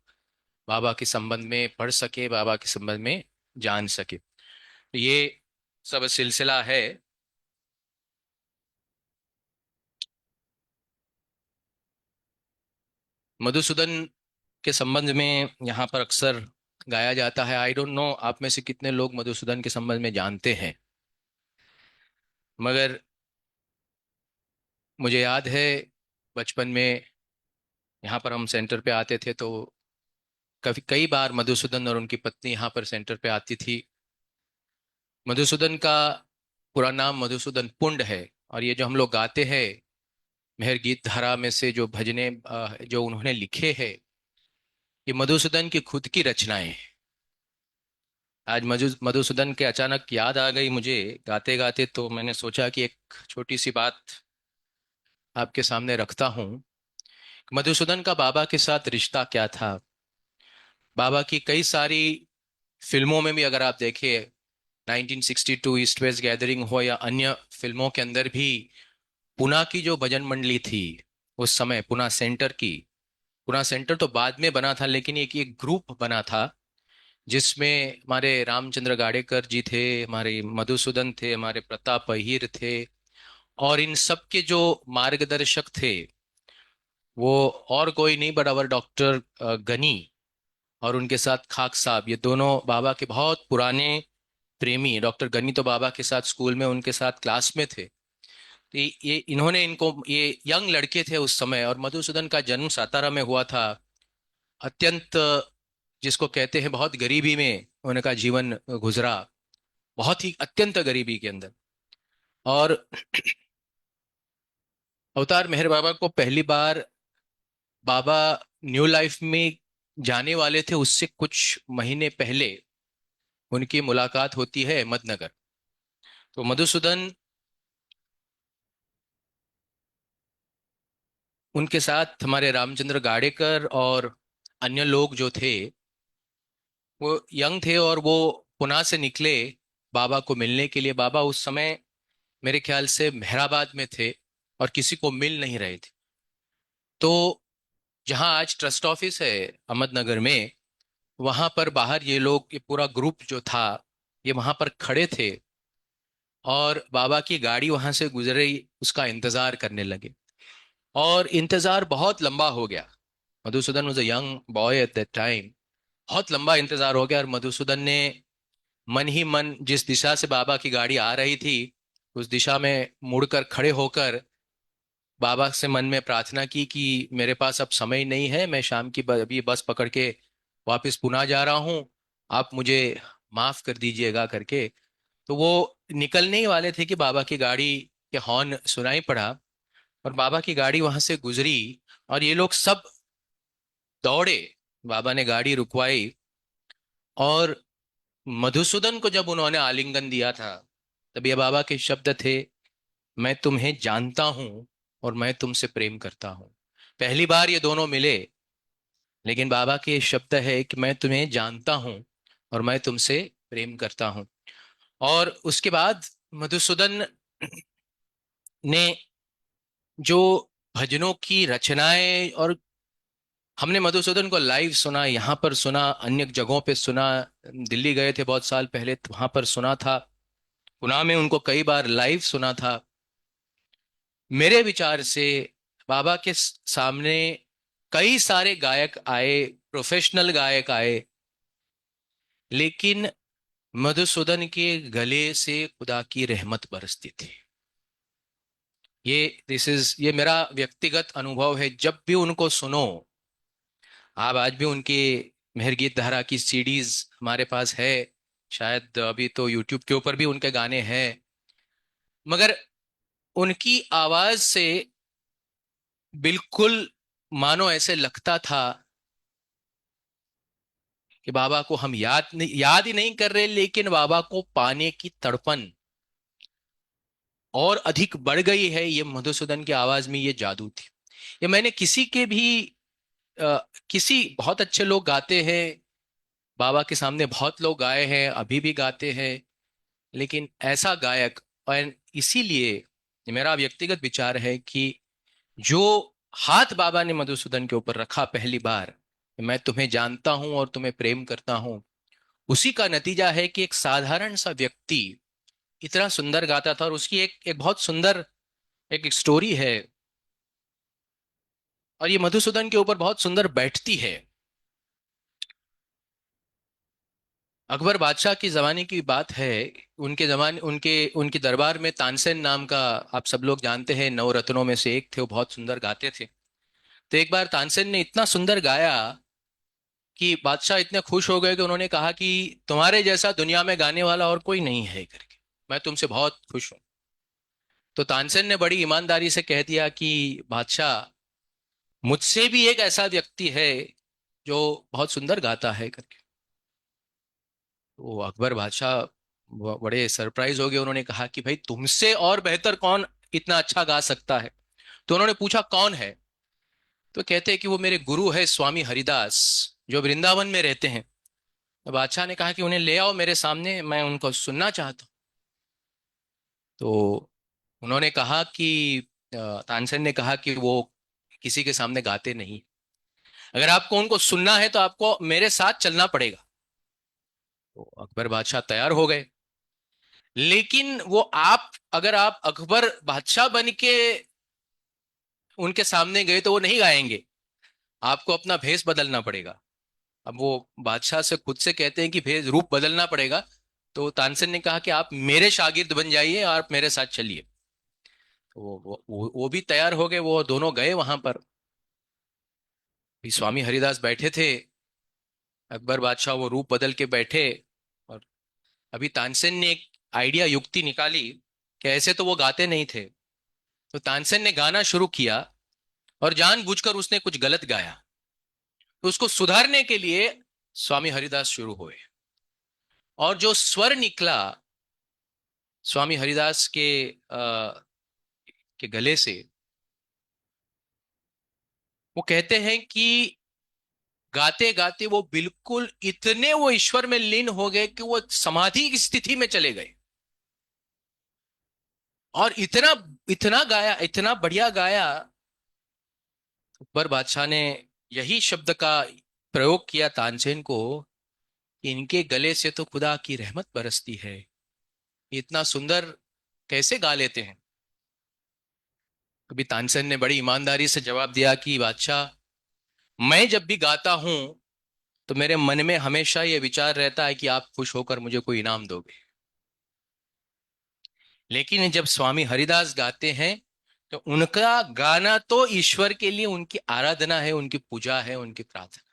बाबा के संबंध में पढ़ सके, बाबा के संबंध में जान सके। तो ये सब सिलसिला है। मधुसूदन के संबंध में यहाँ पर अक्सर गाया जाता है। आई डोंट नो आप में से कितने लोग मधुसूदन के संबंध में जानते हैं, मगर मुझे याद है बचपन में यहाँ पर हम सेंटर पे आते थे, तो कई बार मधुसूदन और उनकी पत्नी यहाँ पर सेंटर पे आती थी। मधुसूदन का पूरा नाम मधुसूदन पुंड है। और ये जो हम लोग गाते हैं, मेहर गीत धारा में से जो भजने जो उन्होंने लिखे हैं, ये मधुसूदन की खुद की रचनाएं हैं। आज मधुसूदन के अचानक याद आ गई मुझे गाते गाते, तो मैंने सोचा कि एक छोटी सी बात आपके सामने रखता हूँ। मधुसूदन का बाबा के साथ रिश्ता क्या था। बाबा की कई सारी फिल्मों में भी अगर आप देखें, 1962 ईस्ट वेस्ट गैदरिंग हो या अन्य फिल्मों के अंदर भी, पुणे की जो भजन मंडली थी उस समय, पुणे सेंटर तो बाद में बना था, लेकिन एक ग्रुप बना था जिसमें हमारे रामचंद्र गाडेकर जी थे, हमारे मधुसूदन थे, हमारे प्रताप अहिर थे। और इन सब के जो मार्गदर्शक थे, वो और कोई नहीं बट अवर डॉक्टर गनी और उनके साथ खाक साहब। ये दोनों बाबा के बहुत पुराने प्रेमी। डॉक्टर गनी तो बाबा के साथ स्कूल में उनके साथ क्लास में थे। तो ये इन्होंने इनको, ये यंग लड़के थे उस समय, और मधुसूदन का जन्म सातारा में हुआ था। अत्यंत, जिसको कहते हैं बहुत गरीबी में उनका जीवन गुजरा, बहुत ही अत्यंत गरीबी के अंदर। और अवतार मेहर बाबा को पहली बार बाबा न्यू लाइफ में जाने वाले थे उससे कुछ महीने पहले उनकी मुलाकात होती है अहमदनगर। तो मधुसूदन उनके साथ हमारे रामचंद्र गाड़ेकर और अन्य लोग जो थे वो यंग थे और वो पुणे से निकले बाबा को मिलने के लिए। बाबा उस समय मेरे ख्याल से मेहराबाद में थे और किसी को मिल नहीं रहे थे। तो जहां आज ट्रस्ट ऑफिस है अहमदनगर में, वहां पर बाहर ये लोग, ये पूरा ग्रुप जो था, ये वहां पर खड़े थे और बाबा की गाड़ी वहां से गुजर रही उसका इंतजार करने लगे। और इंतजार बहुत लंबा हो गया। Madhusudan was a young boy at that time. बहुत लंबा इंतजार हो गया और मधुसूदन ने मन ही मन जिस दिशा से बाबा की गाड़ी आ रही थी उस दिशा में मुड़कर खड़े होकर बाबा से मन में प्रार्थना की कि मेरे पास अब समय नहीं है, मैं शाम की अभी बस पकड़ के वापस पुणे जा रहा हूँ, आप मुझे माफ कर दीजिएगा करके। तो वो निकलने ही वाले थे कि बाबा की गाड़ी के हॉर्न सुनाई पड़ा और बाबा की गाड़ी वहां से गुजरी और ये लोग सब दौड़े। बाबा ने गाड़ी रुकवाई और मधुसूदन को जब उन्होंने आलिंगन दिया था तब ये बाबा के शब्द थे, मैं तुम्हें जानता हूं और मैं तुमसे प्रेम करता हूं। पहली बार ये दोनों मिले, लेकिन बाबा के शब्द है कि मैं तुम्हें जानता हूं और मैं तुमसे प्रेम करता हूं। और उसके बाद मधुसूदन ने जो भजनों की रचनाएं, और हमने मधुसूदन को लाइव सुना, यहाँ पर सुना, अन्य जगहों पे सुना, दिल्ली गए थे बहुत साल पहले तो वहां पर सुना था, पुणे में उनको कई बार लाइव सुना था। मेरे विचार से बाबा के सामने कई सारे गायक आए, प्रोफेशनल गायक आए, लेकिन मधुसूदन के गले से खुदा की रहमत बरसती थी। ये मेरा व्यक्तिगत अनुभव है। जब भी उनको सुनो, आप आज भी उनके मेहर गीत धारा की सीडीज हमारे पास है, शायद अभी तो यूट्यूब के ऊपर भी उनके गाने हैं, मगर उनकी आवाज से बिल्कुल मानो ऐसे लगता था कि बाबा को हम याद ही नहीं कर रहे, लेकिन बाबा को पाने की तड़पन और अधिक बढ़ गई है। ये मधुसूदन की आवाज में ये जादू थी। ये मैंने किसी के भी किसी बहुत अच्छे लोग गाते हैं, बाबा के सामने बहुत लोग गाए हैं, अभी भी गाते हैं, लेकिन ऐसा गायक, और इसीलिए ये मेरा व्यक्तिगत विचार है कि जो हाथ बाबा ने मधुसूदन के ऊपर रखा पहली बार, मैं तुम्हें जानता हूं और तुम्हें प्रेम करता हूं, उसी का नतीजा है कि एक साधारण सा व्यक्ति इतना सुंदर गाता था। और उसकी एक बहुत सुंदर एक स्टोरी है और ये मधुसूदन के ऊपर बहुत सुंदर बैठती है। अकबर बादशाह की जमाने की बात है। उनके जमाने उनके दरबार में तानसेन नाम का, आप सब लोग जानते हैं, नवरत्नों में से एक थे, वो बहुत सुंदर गाते थे। तो एक बार तानसेन ने इतना सुंदर गाया कि बादशाह इतने खुश हो गए कि उन्होंने कहा कि तुम्हारे जैसा दुनिया में गाने वाला और कोई नहीं है करके, मैं तुमसे बहुत खुश हूं। तो तानसेन ने बड़ी ईमानदारी से कह दिया कि बादशाह, मुझसे भी एक ऐसा व्यक्ति है जो बहुत सुंदर गाता है करके। तो अकबर बादशाह बड़े सरप्राइज हो गए। उन्होंने कहा कि भाई, तुमसे और बेहतर कौन इतना अच्छा गा सकता है? तो उन्होंने पूछा कौन है? तो कहते हैं कि वो मेरे गुरु है स्वामी हरिदास, जो वृंदावन में रहते हैं। तो बादशाह ने कहा कि उन्हें ले आओ मेरे सामने, मैं उनको सुनना चाहता हूँ। तो उन्होंने कहा कि तानसेन ने कहा कि वो किसी के सामने गाते नहीं, अगर आपको उनको सुनना है तो आपको मेरे साथ चलना पड़ेगा। तो अकबर बादशाह तैयार हो गए। लेकिन वो अगर आप अकबर बादशाह बन के उनके सामने गए तो वो नहीं गाएंगे, आपको अपना भेष बदलना पड़ेगा। अब वो बादशाह से खुद से कहते हैं कि भेष रूप बदलना पड़ेगा। तो तानसेन ने कहा कि आप मेरे शागिर्द बन जाइए और आप मेरे साथ चलिए। तो वो भी तैयार हो गए, वो दोनों गए वहां पर। भी स्वामी हरिदास बैठे थे, अकबर बादशाह वो रूप बदल के बैठे, और अभी तानसेन ने एक आइडिया, युक्ति निकाली कि ऐसे तो वो गाते नहीं थे, तो तानसेन ने गाना शुरू किया और जानबूझकर उसने कुछ गलत गाया, तो उसको सुधारने के लिए स्वामी हरिदास शुरू हुए। और जो स्वर निकला स्वामी हरिदास के गले से, वो कहते हैं कि गाते गाते वो बिल्कुल इतने वो ईश्वर में लीन हो गए कि वो समाधि की स्थिति में चले गए। और इतना इतना गाया, इतना बढ़िया गाया। अकबर बादशाह ने यही शब्द का प्रयोग किया तानसेन को कि इनके गले से तो खुदा की रहमत बरसती है, इतना सुंदर कैसे गा लेते हैं। कभी तानसेन ने बड़ी ईमानदारी से जवाब दिया कि बादशाह, मैं जब भी गाता हूं तो मेरे मन में हमेशा ये विचार रहता है कि आप खुश होकर मुझे कोई इनाम दोगे, लेकिन जब स्वामी हरिदास गाते हैं तो उनका गाना तो ईश्वर के लिए उनकी आराधना है, उनकी पूजा है, उनकी प्रार्थना।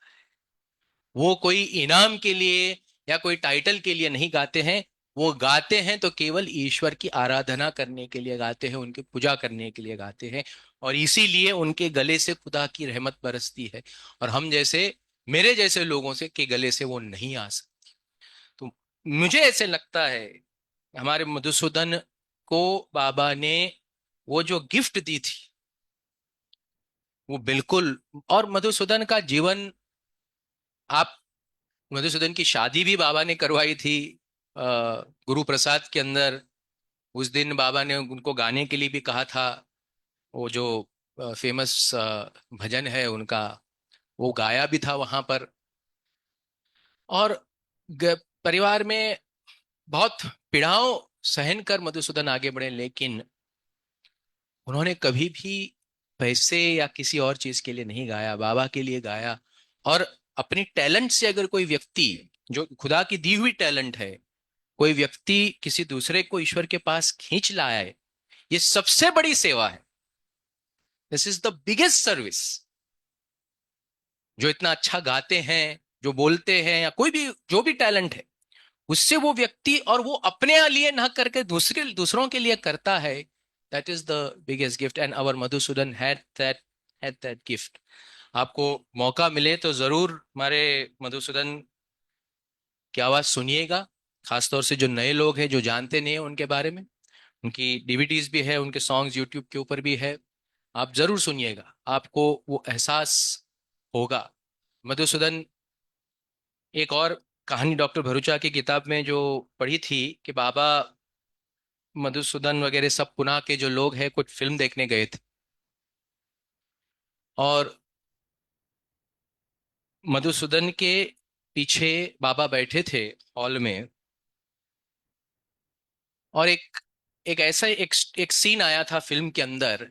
वो कोई इनाम के लिए या कोई टाइटल के लिए नहीं गाते हैं, वो गाते हैं तो केवल ईश्वर की आराधना करने के लिए गाते हैं, उनकी पूजा करने के लिए गाते हैं। और इसीलिए उनके गले से खुदा की रहमत बरसती है, और हम जैसे, मेरे जैसे लोगों से के गले से वो नहीं आ सकती। तो मुझे ऐसे लगता है हमारे मधुसूदन को बाबा ने वो जो गिफ्ट दी थी वो बिल्कुल। और मधुसूदन का जीवन, आप, मधुसूदन की शादी भी बाबा ने करवाई थी गुरु प्रसाद के अंदर। उस दिन बाबा ने उनको गाने के लिए भी कहा था, वो जो फेमस भजन है उनका, वो गाया भी था वहां पर। और परिवार में बहुत पीड़ाओं सहन कर मधुसूदन आगे बढ़े, लेकिन उन्होंने कभी भी पैसे या किसी और चीज के लिए नहीं गाया, बाबा के लिए गाया। और अपनी टैलेंट से अगर कोई व्यक्ति, जो खुदा की दी हुई टैलेंट है, कोई व्यक्ति किसी दूसरे को ईश्वर के पास खींच लाया है, ये सबसे बड़ी सेवा है। This is the biggest service. जो इतना अच्छा गाते हैं, जो बोलते हैं, या कोई भी जो भी टैलेंट है, उससे वो व्यक्ति, और वो अपने लिए ना करके दूसरों के लिए करता है, that is the biggest gift. And our Madhusudan had that gift. आपको मौका मिले तो जरूर हमारे मधुसूदन की आवाज सुनिएगा, खासतौर से जो नए लोग हैं जो जानते नहीं है उनके बारे में। उनकी डीवीडीज भी है, उनके सॉन्ग्स यूट्यूब के ऊपर भी है, आप जरूर सुनिएगा, आपको वो एहसास होगा। मधुसूदन, एक और कहानी डॉक्टर भरूचा की किताब में जो पढ़ी थी कि बाबा मधुसूदन वगैरह सब पुणे के जो लोग हैं कुछ फिल्म देखने गए थे, और मधुसूदन के पीछे बाबा बैठे थे हॉल में। और एक ऐसा एक सीन आया था फिल्म के अंदर,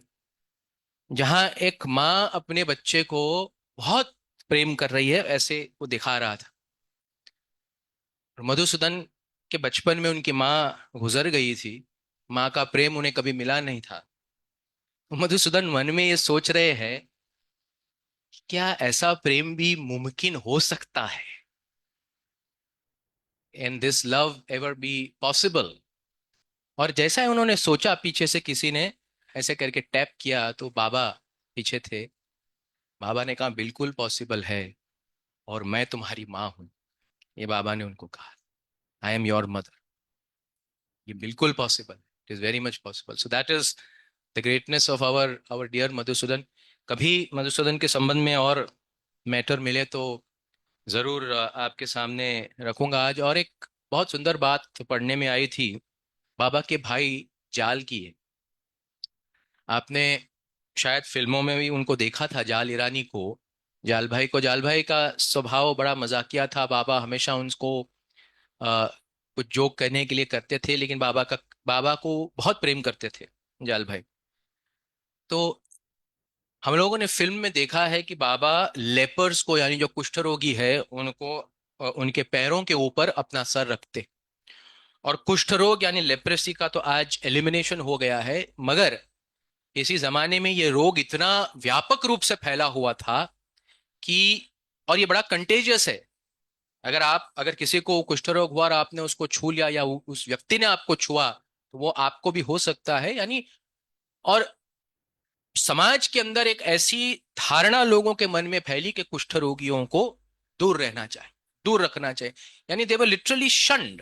जहां एक माँ अपने बच्चे को बहुत प्रेम कर रही है, ऐसे वो दिखा रहा था। और मधुसूदन के बचपन में उनकी माँ गुजर गई थी, माँ का प्रेम उन्हें कभी मिला नहीं था। तो मधुसूदन मन में ये सोच रहे हैं, क्या ऐसा प्रेम भी मुमकिन हो सकता है? And this love ever be possible? और जैसा ही उन्होंने सोचा, पीछे से किसी ने ऐसे करके टैप किया तो बाबा पीछे थे। बाबा ने कहा बिल्कुल पॉसिबल है, और मैं तुम्हारी माँ हूं। ये बाबा ने उनको कहा, आई एम योर मदर। ये बिल्कुल possible, it is very much possible. So that is the greatness of our dear Madhusudan. कभी मधुसूदन के संबंध में और मैटर मिले तो जरूर आपके सामने रखूंगा आज। और एक बहुत सुंदर बात पढ़ने में आई थी बाबा के भाई जाल की है। आपने शायद फिल्मों में भी उनको देखा था, जाल ईरानी को, जाल भाई को। जाल भाई का स्वभाव बड़ा मजाकिया था, बाबा हमेशा उनको अ, कुछ जोक करने के लिए करते थे, लेकिन बाबा को बहुत प्रेम करते थे जाल भाई। तो हम लोगों ने फिल्म में देखा है कि बाबा लेपर्स को, यानी जो कुष्ठ रोगी है, उनको उनके पैरों के ऊपर अपना सर रखते। और कुष्ठ रोग यानी लेप्रेसी का तो आज एलिमिनेशन हो गया है, मगर इसी जमाने में ये रोग इतना व्यापक रूप से फैला हुआ था कि, और ये बड़ा कंटेजियस है। अगर किसी को कुष्ठ रोग हुआ और आपने उसको छू लिया, या उस व्यक्ति ने आपको छुआ, तो वो आपको भी हो सकता है, यानी। और समाज के अंदर एक ऐसी धारणा लोगों के मन में फैली कि कुष्ठ रोगियों को दूर रहना चाहिए, दूर रखना चाहिए, यानी दे वर लिटरली शन्ड।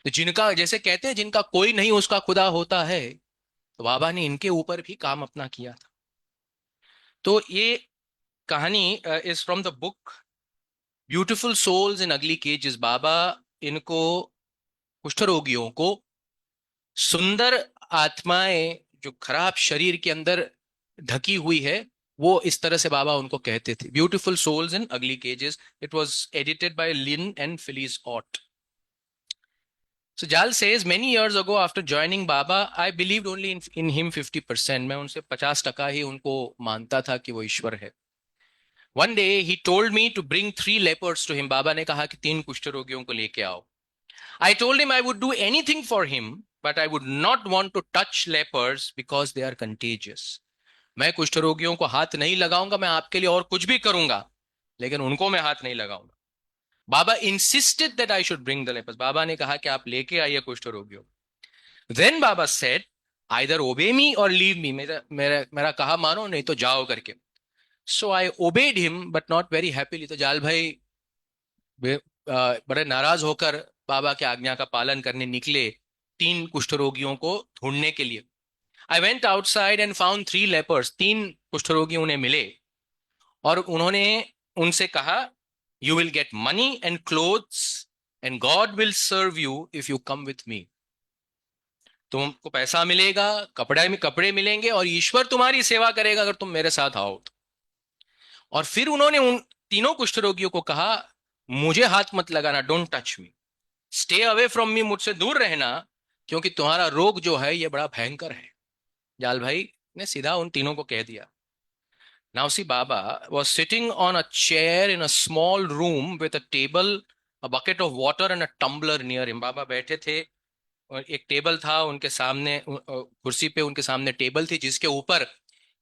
तो जिनका, जैसे कहते हैं, जिनका कोई नहीं उसका खुदा होता है, तो बाबा ने इनके ऊपर भी काम अपना किया था। तो ये कहानी is from the book beautiful souls in ugly cages. बाबा इनको, कुष्ठ रोगियों को, सुंदर आत्माएं जो खराब शरीर के अंदर ढकी हुई है, वो इस तरह से बाबा उनको कहते थे। Beautiful souls in ugly cages, it was edited by Lin and Phyllis Ott. So Jal says, many years ago after joining Baba, I believed only in him 50%. मैं उनसे 50% ही उनको मानता था कि वो ईश्वर है। One day he told me to bring 3 lepers to him. बाबा ने कहा कि 3 कुष्ठ रोगियों को लेके आओ। I told him I would do anything for him, but I would not want to touch lepers because they are contagious. मैं कुष्ठ रोगियों को हाथ नहीं लगाऊंगा, मैं आपके लिए और कुछ भी करूंगा, लेकिन उनको मैं हाथ नहीं लगाऊंगा। बाबा insisted that I should bring the lepers. बाबा ने कहा कि आप लेके आइए कुष्ठ रोगियों। Then Baba said, either obey me or leave me. मेरा कहा मानो, नहीं तो जाओ करके। So I obeyed him, but not very happily. तो जाल भाई बड़े नाराज होकर बाबा के आज्ञा का पालन करने निकले 3 कुष्ठ रोगियों को ढूंढने के लिए। I went outside and found 3 lepers. 3 कुष्ठ रोगी उन्हें मिले और उन्होंने उनसे कहा, You will get money and clothes and God will serve you if you come with me. तुमको पैसा मिलेगा, कपड़े मिलेंगे और ईश्वर तुम्हारी सेवा करेगा अगर तुम मेरे साथ आओ तो। और फिर उन्होंने उन तीनों कुष्ठ रोगियों को कहा, मुझे हाथ मत लगाना, don't touch me, stay away from me, मुझसे दूर रहना, क्योंकि तुम्हारा रोग जो है ये बड़ा भयंकर है। जाल भाई ने सीधा उन तीनों को कह दिया। Now see, Baba was sitting on a chair in a small room with a table, a bucket of water and a tumbler near him. बाबा बैठे थे और एक टेबल था उनके सामने, कुर्सी पे उनके सामने टेबल थी जिसके ऊपर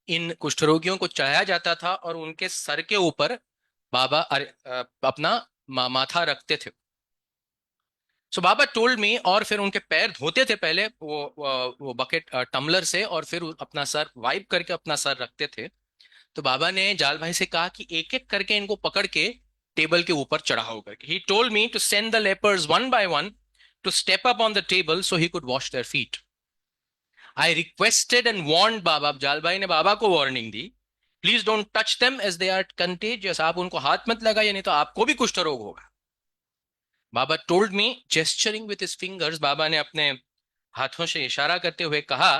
इन कुष्ठ रोगियों को चढ़ाया जाता था और उनके सर के ऊपर बाबा अपना माथा रखते थे। सो बाबा टोल्ड मी, और फिर उनके पैर धोते थे पहले वो बकेट टम्बलर से, और फिर अपना सर वाइप करके अपना सर रखते थे। तो बाबा ने जाल भाई से कहा कि एक एक करके इनको पकड़ के टेबल के ऊपर चढ़ाओ करके। He told me to send the lepers one by one to step up on the table so he could wash their feet. I requested and warned Baba, Jal bhai ने बाबा को वार्निंग दी, please don't touch them as they are contagious, आप उनको हाथ मत लगाइए नहीं तो आपको भी कुष्ठ रोग होगा। Baba told me, gesturing with his fingers, Baba ने अपने हाथों से इशारा करते हुए कहा,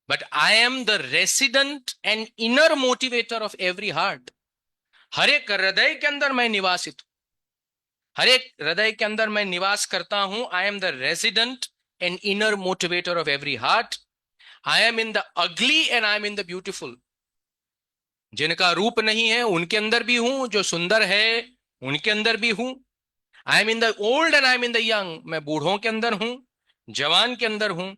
but I am the resident and inner motivator of every heart. हर एक हृदय के अंदर मैं निवासित हूं, हर एक हृदय के अंदर मैं निवास करता हूं। आई am the resident and inner motivator of every heart. I am in the ugly and I am in the beautiful. जिनका रूप नहीं है उनके अंदर भी हूं, जो सुंदर है उनके अंदर भी हूं। आई am in the old and I am in the young, मैं बूढ़ों के अंदर हूं, जवान के अंदर हूं।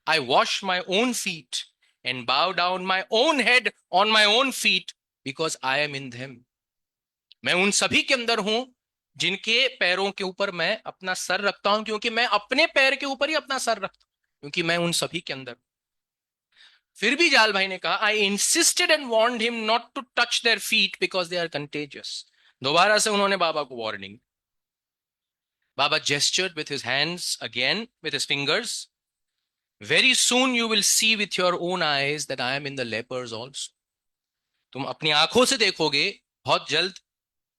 I wash my own feet and bow down my own head on my own feet because I am in them. मैं उन सभी के अंदर हूं जिनके पैरों के ऊपर मैं अपना सर रखता हूं, क्योंकि मैं अपने पैर के ऊपर ही अपना सर रखता हूं, क्योंकि मैं उन सभी के अंदर। फिर भी जाल भाई ने कहा, I insisted and warned him not to touch their feet because they are contagious. दोबारा से उन्होंने बाबा को warning. Baba gestured with his hands again, with his fingers. Very soon you will see with your own eyes that I am in the lepers also. तुम अपनी आंखों से देखोगे बहुत जल्द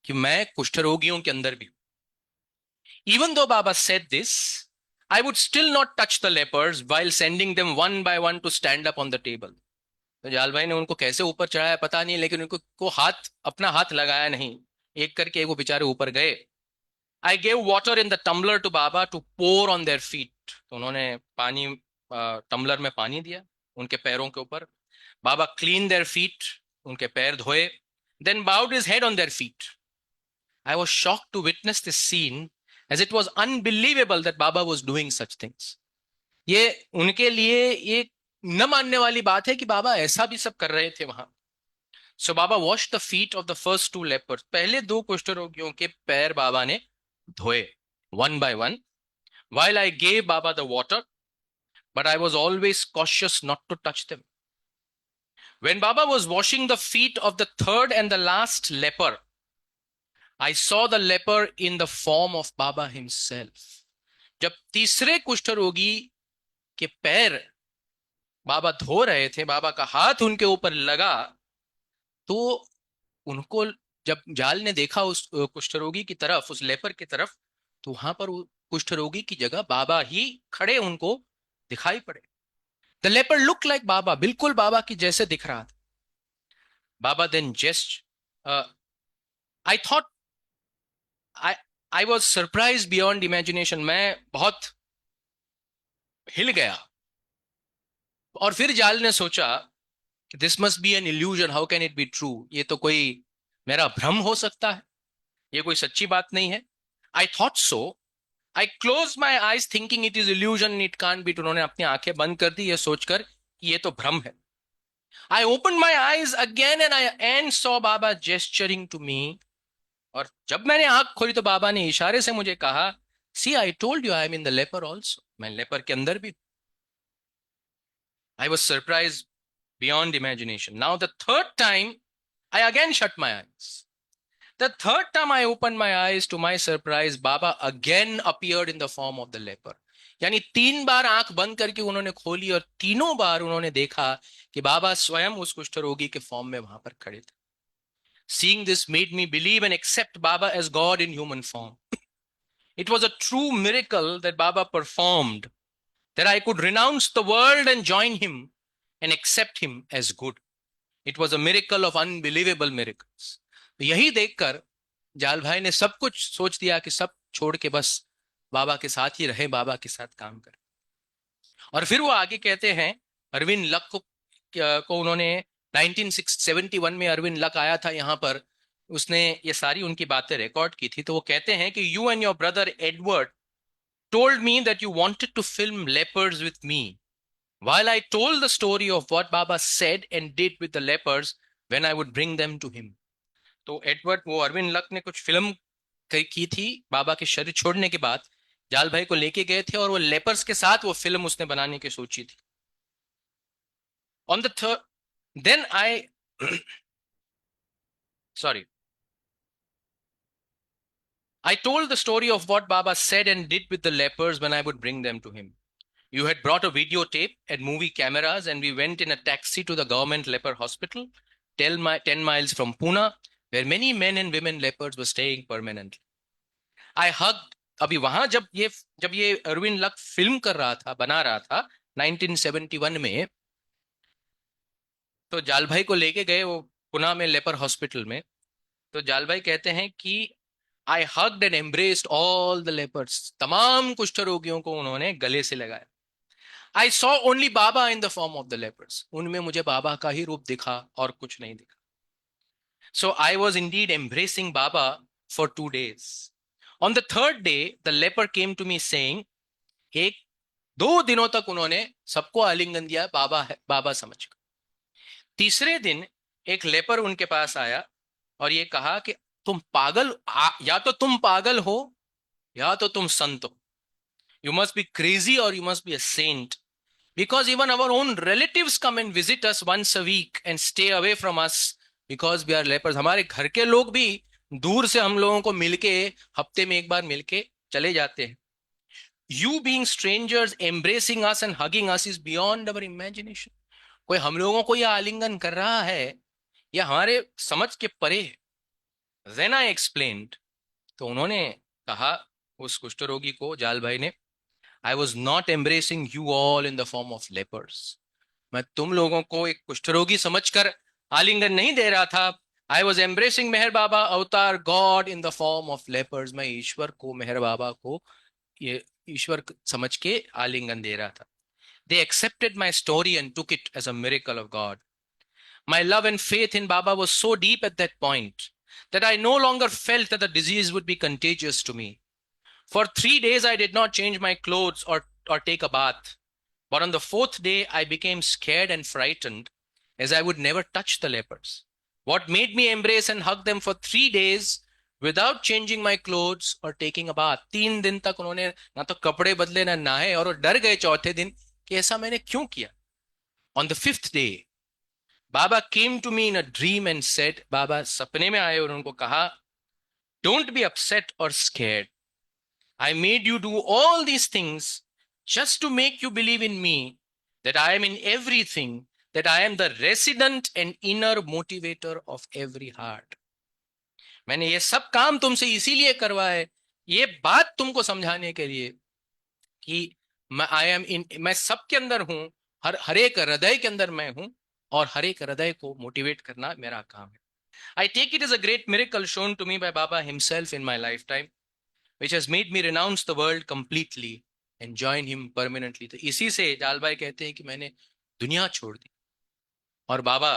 कि मैं कुष्ठ रोगियों के अंदर भी हूं। Even though Baba said this, I would still not touch the lepers while sending them one by one to stand up on the table. तो जाल भाई ने उनको कैसे ऊपर चढ़ाया पता नहीं, लेकिन उनको को अपना हाथ लगाया नहीं, एक करके वो बेचारे ऊपर गए। I gave water in the tumbler to Baba to pour on their feet. तो उन्होंने पानी टम्बलर में पानी दिया उनके पैरों के ऊपर। बाबा क्लीन देयर फीट, उनके पैर धोए, then bowed his head on their feet. I was shocked to witness this scene as it was unbelievable that Baba was doing such things. ये उनके लिए ये न मानने वाली बात है कि बाबा ऐसा भी सब कर रहे थे वहां। So Baba wash the feet of the first 2 lepers, पहले 2 कुष्ठ रोगियों के पैर बाबा ने धोए one by one, while I gave Baba the water, but I was always cautious not to touch them. When Baba was washing the feet of the third and the last leper, I saw the leper in the form of Baba himself. जब तीसरे कुष्ठ रोगी के पैर बाबा धो रहे थे, बाबा का हाथ उनके ऊपर लगा, तो उनको जब जाल ने देखा उस कुष्ठ रोगी की तरफ, उस लेपर की तरफ, तो वहां पर कुष्ठ रोगी की जगह बाबा ही खड़े उनको दिखाई पड़े. The leper look like Baba, बिल्कुल बाबा की जैसे दिख रहा था. Baba then just, I thought, I was surprise beyond imagination. मैं बहुत हिल गया. और फिर जाल ने सोचा कि this must be an illusion, how can it be true, ये तो कोई मेरा भ्रम हो सकता है, ये कोई सच्ची बात नहीं है. I thought so. I close my eyes thinking it is illusion, it can't be. उन्होंने अपनी आंखें बंद कर दी ये सोचकर कि ये तो भ्रम है. I open my eyes again and saw Baba gesturing to me. और जब मैंने आंख खोली तो बाबा ने इशारे से मुझे कहा, see I told you I am in the leper also, मैं लेपर के अंदर भी. I was surprise beyond imagination. Now the third time I again shut my eyes. The third time I opened my eyes, to my surprise, Baba again appeared in the form of the leper. यानी 3 बार आंख बंद करके उन्होंने खोली और तीनों बार उन्होंने देखा कि बाबा स्वयं उस कुष्ठ रोगी के फॉर्म में वहां पर खड़े थे. Seeing this made me believe and accept Baba as God in human form. It was a true miracle that Baba performed, that I could renounce the world and join him and accept him as good. It was a miracle of unbelievable miracles. तो यही देखकर जाल भाई ने सब कुछ सोच दिया कि सब छोड़ के बस बाबा के साथ ही रहे, बाबा के साथ काम करें. और फिर वो आगे कहते हैं, अरविंद लक को उन्होंने 1971 में अरविंद लक आया था यहाँ पर, उसने ये सारी उनकी बातें रिकॉर्ड की थी. तो वो कहते हैं कि you and your brother Edward told me that you wanted to film lepers with me. While I told the story of what Baba said and did with the lepers when I would bring them to him. तो एडवर्ड, वो अरविंद लक ने कुछ फिल्म की थी बाबा के शरीर छोड़ने के बाद, जाल भाई को लेके गए थे और वो लेपर्स के साथ वो फिल्म उसने बनाने की सोची थी. On the third, then I told the story of what Baba said and did with the lepers when I would bring them to him. You had brought a videotape and movie cameras, and we went in a taxi to the government leper hospital, 10 miles from Pune, where many men and women lepers were staying permanently. I hugged. अभी वहां जब ये अरविंद लक फिल्म कर रहा था, बना रहा था 1971 में, तो जाल भाई को लेके गए वो पुणे में लेपर हॉस्पिटल में. तो जाल भाई कहते हैं कि I hugged and embraced all the lepers. तमाम कुष्ठ रोगियों को उन्होंने गले से लगाया. I saw only Baba in the form of the lepers. उनमें मुझे बाबा का ही रूप दिखा और कुछ नहीं दिखा. So I was indeed embracing Baba for 2 days. On the third day, the leper came to me saying, 2 दिनों तक उन्होंने सबको आलिंगन दिया बाबा समझकर. तीसरे दिन एक लेपर उनके पास आया और ये कहा कि तुम पागल, या तो तुम पागल हो या तो तुम संत हो. You must be crazy or you must be a saint. Because even our own relatives come and visit us once a week and stay away from us because we are lepers. हमारे घर के लोग भी दूर से हम लोगों को मिलके, हफ्ते में एक बार मिलके चले जाते हैं. You being strangers embracing us and hugging us is beyond our imagination. कोई हम लोगों को यह आलिंगन कर रहा है, यह हमारे समझ के परे है. Then I explained. तो उन्होंने कहा उस कुष्ठ रोगी को, जाल भाई ने, I was not embracing you all in the form of lepers. मैं तुम लोगों को एक कुष्ठ रोगी समझकर आलिंगन नहीं दे रहा था. I was embracing मेहर बाबा अवतार God in the form of lepers. मैं ईश्वर को, मेहर बाबा को ये ईश्वर समझ के आलिंगन दे रहा था. They accepted my story and took it as a miracle of God. My love and faith in Baba was so deep at that point that I no longer felt that the disease would be contagious to me. For 3 days, I did not change my clothes or take a bath. But on the 4th day, I became scared and frightened as I would never touch the lepers. What made me embrace and hug them for 3 days without changing my clothes or taking a bath? 3 दिन तक उन्होंने ना तो कपड़े बदले ना नहाए और डर गए चौथे दिन कि ऐसा मैंने क्यों किया. On the 5th day, Baba came to me in a dream and said, Baba सपने में आए और उनको कहा, don't be upset or scared, I made you do all these things just to make you believe in me, that I am in everything, that I am the resident and inner motivator of every heart. मैंने ये सब काम तुमसे इसीलिए करवाए, ये बात तुमको समझाने के लिए कि मैं आई एम इन, मैं सबके अंदर हूं, हर एक हृदय के अंदर मैं हूं, और हर एक हृदय को मोटिवेट करना मेरा काम है. I take it is a great miracle shown to me by Baba himself in my lifetime, which has made me renounce the world completely and join him permanently. तो इसी से जाल भाई कहते हैं कि मैंने दुनिया छोड़ दी और बाबा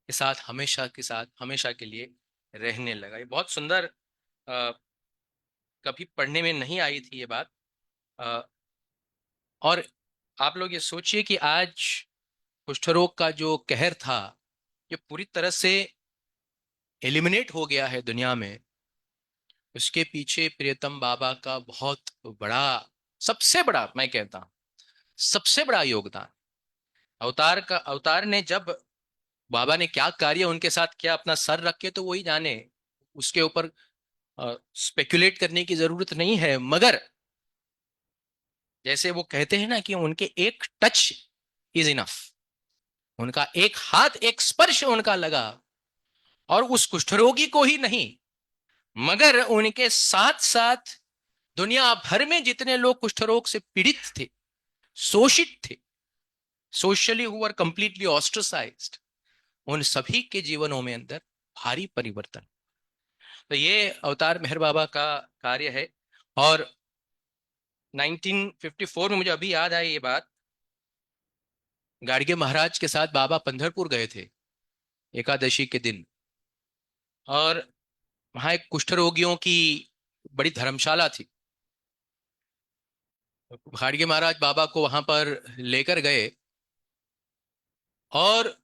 के साथ हमेशा के लिए रहने लगा. ये बहुत सुंदर, कभी पढ़ने में नहीं आई थी ये बात. और आप लोग ये सोचिए कि आज कुष्ठ रोग का जो कहर था, ये पूरी तरह से एलिमिनेट हो गया है दुनिया में. उसके पीछे प्रियतम बाबा का बहुत बड़ा, सबसे बड़ा, मैं कहता हूं सबसे बड़ा योगदान. अवतार ने जब, बाबा ने क्या कार्य उनके साथ किया अपना सर रख के, तो वही जाने, उसके ऊपर स्पेकुलेट करने की जरूरत नहीं है. मगर जैसे वो कहते हैं ना कि उनके एक टच इज इनफ, उनका एक हाथ, एक स्पर्श उनका लगा, और उस कुष्ठरोगी को ही नहीं मगर उनके साथ साथ दुनिया भर में जितने लोग कुष्ठ रोग से पीड़ित थे, शोषित थे, सोशली हु वर कंप्लीटली ऑस्ट्रसाइज्ड, उन सभी के जीवनों में अंदर भारी परिवर्तन. तो ये अवतार मेहर बाबा का कार्य है. और 1954 में, मुझे अभी याद आई ये बात, गाडगे महाराज के साथ बाबा पंढरपुर गए थे एकादशी के दिन, और वहां एक कुष्ठ रोगियों की बड़ी धर्मशाला थी. गाडगे महाराज बाबा को वहां पर लेकर गए, और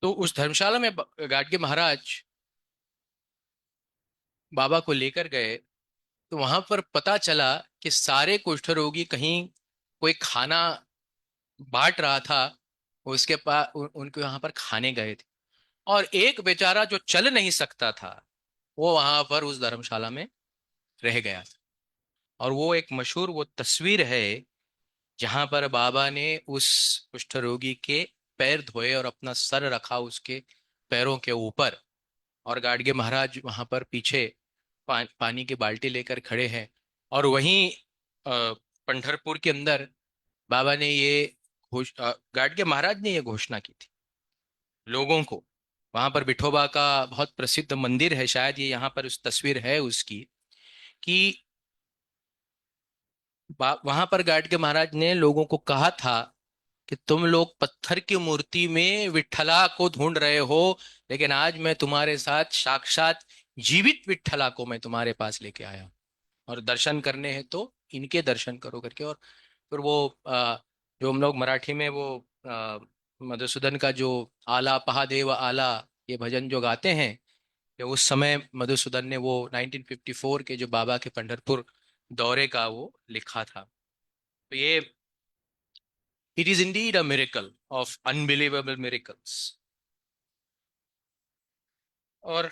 तो उस धर्मशाला में गाडगे महाराज बाबा को लेकर गए. तो वहां पर पता चला कि सारे कुष्ठ रोगी कहीं कोई खाना बांट रहा था, उसके पास उनके वहां पर खाने गए थे, और एक बेचारा जो चल नहीं सकता था, वो वहां पर उस धर्मशाला में रह गया था. और वो एक मशहूर वो तस्वीर है जहां पर बाबा ने उस कुष्ठ रोगी के पैर धोए और अपना सर रखा उसके पैरों के ऊपर, और गाडगे महाराज वहां पर पीछे पानी की बाल्टी लेकर खड़े हैं. और वहीं पंढरपुर के अंदर बाबा ने ये गाडगे महाराज ने ये घोषणा की थी लोगों को. वहां पर विठोबा का बहुत प्रसिद्ध मंदिर है, शायद ये यहाँ पर उस तस्वीर है उसकी, कि वहां पर गाडगे महाराज ने लोगों को कहा था कि तुम लोग पत्थर की मूर्ति में विठला को ढूंढ रहे हो, लेकिन आज मैं तुम्हारे साथ साक्षात जीवित विठला को मैं तुम्हारे पास लेके आया हूं, और दर्शन करने हैं तो इनके दर्शन करो करके. और फिर वो जो हम लोग मराठी में वो मधुसूदन का जो आला पहादेव आला, ये भजन जो गाते हैं, कि उस समय मधुसूदन ने वो 1954 के जो बाबा के पंढरपुर दौरे का वो लिखा था. तो ये, it is indeed a miracle of unbelievable miracles. और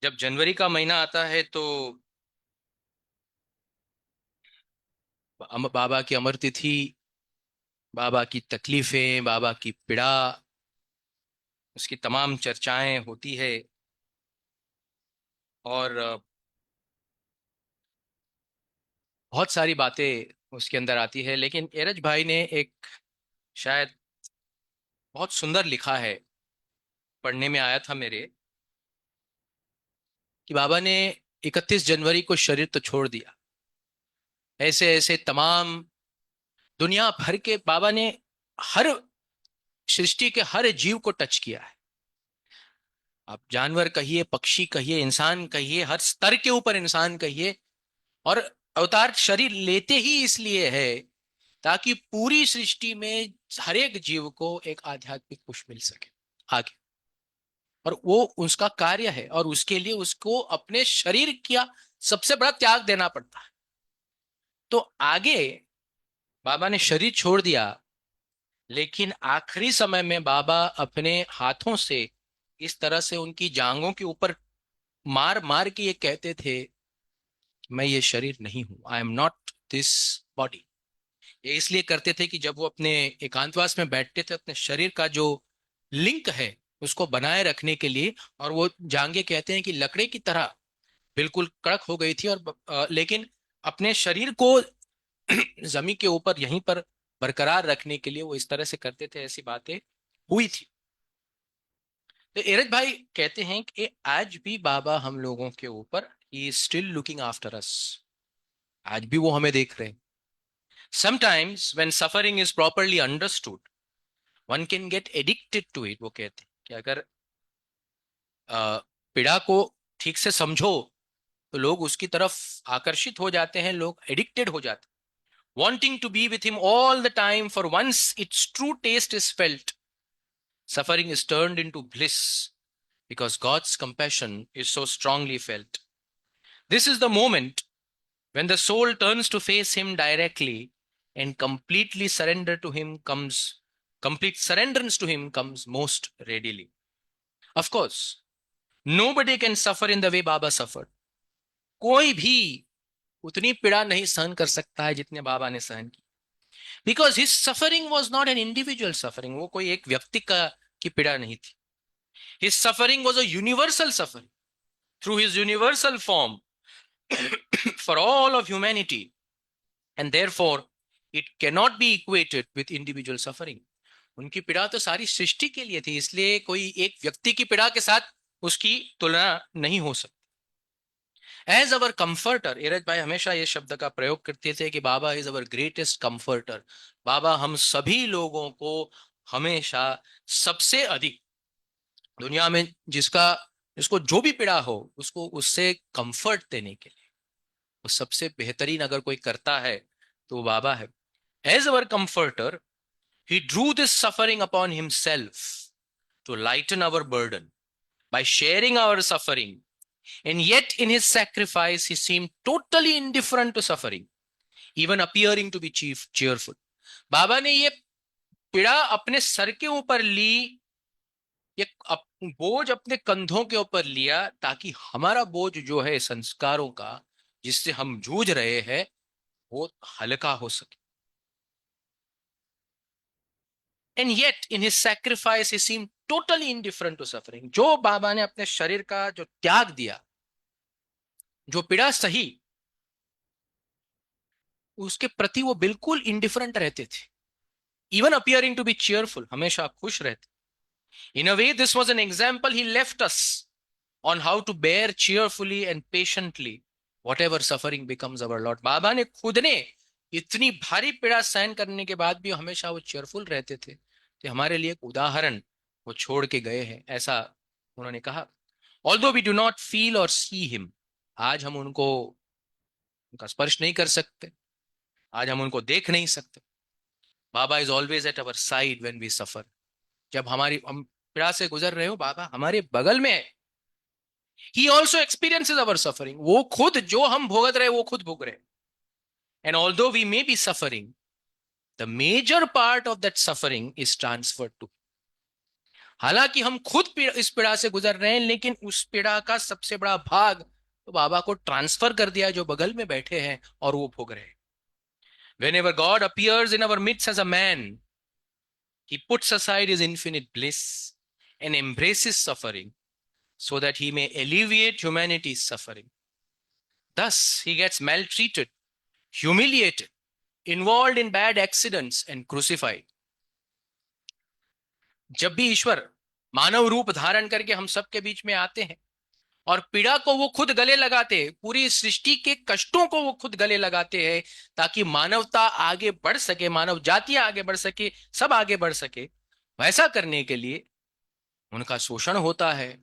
जब जनवरी का महीना आता है तो बाबा की अमर तिथि, बाबा की तकलीफें, बाबा की पीड़ा, उसकी तमाम चर्चाएं होती है. और बहुत सारी बातें उसके अंदर आती है. लेकिन एरज भाई ने एक शायद बहुत सुंदर लिखा है, पढ़ने में आया था मेरे, कि बाबा ने 31 जनवरी को शरीर तो छोड़ दिया, ऐसे ऐसे तमाम दुनिया भर के बाबा ने हर सृष्टि के हर जीव को टच किया है. आप जानवर कहिए, पक्षी कहिए, इंसान कहिए, हर स्तर के ऊपर इंसान कहिए, और अवतार शरीर लेते ही इसलिए है ताकि पूरी सृष्टि में हर एक जीव को एक आध्यात्मिक पुश मिल सके आगे, और वो उसका कार्य है, और उसके लिए उसको अपने शरीर का सबसे बड़ा त्याग देना पड़ता है। तो आगे बाबा ने शरीर छोड़ दिया, लेकिन आखिरी समय में बाबा अपने हाथों से इस तरह से उनकी जांघों के ऊपर मार मार के ये कहते थे, मैं ये शरीर नहीं हूं, I am not this body. ये इसलिए करते थे कि जब वो अपने एकांतवास में बैठते थे, अपने शरीर का जो लिंक है उसको बनाए रखने के लिए, और वो जांघें कहते हैं कि लकड़े की तरह बिल्कुल कड़क हो गई थी, और लेकिन अपने शरीर को जमीन के ऊपर यहीं पर बरकरार रखने के लिए वो इस तरह से करते थे। ऐसी बातें हुई थी। तो एरज भाई कहते हैं कि आज भी बाबा हम लोगों के ऊपर ही is still looking after us, आज भी वो हमें देख रहे हैं। Sometimes when suffering is properly understood one can get addicted to it. वो कहते हैं कि अगर पीड़ा को ठीक से समझो तो लोग उसकी तरफ आकर्षित हो जाते हैं, लोग एडिक्टेड हो जाते हैं, wanting to be with him all the time, for once its true taste is felt, suffering is turned into bliss because God's compassion is so strongly felt. This is the moment when the soul turns to face him directly and complete surrenderance to him comes most readily. Of course, nobody can suffer in the way Baba suffered. कोई भी उतनी पीड़ा नहीं सहन कर सकता है जितने बाबा ने सहन की, because his suffering was not an individual suffering. वो कोई एक व्यक्ति की पीड़ा नहीं थी। His suffering was a universal suffering through his universal form for all of humanity, and therefore it cannot be equated with individual suffering. उनकी पीड़ा तो सारी सृष्टि के लिए थी, इसलिए कोई एक व्यक्ति की पीड़ा के साथ उसकी तुलना नहीं हो सकती। एज अवर कंफर्टर, एरज भाई हमेशा ये शब्द का प्रयोग करते थे कि बाबा इज अवर ग्रेटेस्ट कंफर्टर। बाबा हम सभी लोगों को हमेशा सबसे अधिक दुनिया में जिसको जो भी पीड़ा हो उसको उससे कंफर्ट देने के लिए वो सबसे बेहतरीन अगर कोई करता है तो वो बाबा है। As our comforter he drew this suffering upon himself to lighten our burden by sharing our suffering. And yet in his sacrifice, he seemed totally indifferent to suffering, even appearing to be cheerful. बाबा ने ये पीड़ा अपने सर के ऊपर ली, ये बोझ अपने कंधों के ऊपर लिया ताकि हमारा बोझ जो है संस्कारों का जिससे हम जूझ रहे हैं वो हल्का हो सके। And yet in his sacrifice he seemed totally indifferent to suffering. जो बाबा ने अपने शरीर का जो त्याग दिया, जो पीड़ा सही, उसके प्रति वो बिल्कुल इंडिफरेंट रहते थे, even appearing to be cheerful, हमेशा खुश रहते। In a way this was an example he left us on how to bear cheerfully and patiently whatever suffering becomes our lord. Baba ने खुद ने इतनी भारी पीड़ा सहन करने के बाद भी हमेशा वो चीयरफुल रहते थे, तो हमारे लिए एक उदाहरण वो छोड़ के गए हैं, ऐसा उन्होंने कहा। Although we do not feel or see him, आज हम उनका स्पर्श नहीं कर सकते, आज हम उनको देख नहीं सकते। Baba is always at our side when we suffer. जब हम पीड़ा से गुजर रहे हो बाबा हमारे बगल में है। He also experiences our suffering, वो खुद जो हम भोगत रहे वो खुद भोग रहे। And although we may be suffering, the major part of that suffering is transferred to. हालांकि हम खुद इस पीड़ा से गुजर रहे हैं, लेकिन उस पीड़ा का सबसे बड़ा भाग तो बाबा को ट्रांसफर कर दिया जो बगल में बैठे हैं और वो भोग रहे हैं। Whenever God appears in our midst as a man, he puts aside his infinite bliss and embraces suffering so that he may alleviate humanity's suffering. Thus, he gets maltreated, humiliated, involved in bad accidents and crucified. जब भी ईश्वर मानव रूप धारण करके हम सबके बीच में आते हैं और पीड़ा को वो खुद गले लगाते हैं, पूरी सृष्टि के कष्टों को वो खुद गले लगाते हैं ताकि मानवता आगे बढ़ सके, मानव जाति आगे बढ़ सके, सब आगे बढ़ सके। वैसा करने के लिए उनका शोषण होता है,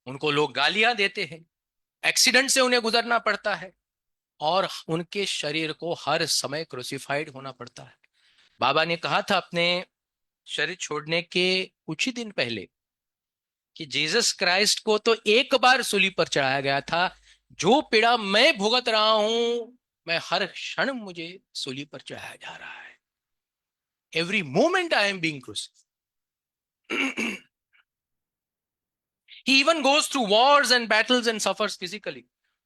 उनको लोग गालियां देते हैं, एक्सीडेंट से उन्हें गुजरना पड़ता है, और उनके शरीर को हर समय क्रूसिफाइड होना पड़ता है। बाबा ने कहा था अपने शरीर छोड़ने के कुछ ही दिन पहले कि जीसस क्राइस्ट को तो एक बार सूली पर चढ़ाया गया था, जो पीड़ा मैं भुगत रहा हूं, मैं हर क्षण मुझे सूली पर चढ़ाया जा रहा है। Every moment I am being crucified. He even goes through wars and battles and suffers physically.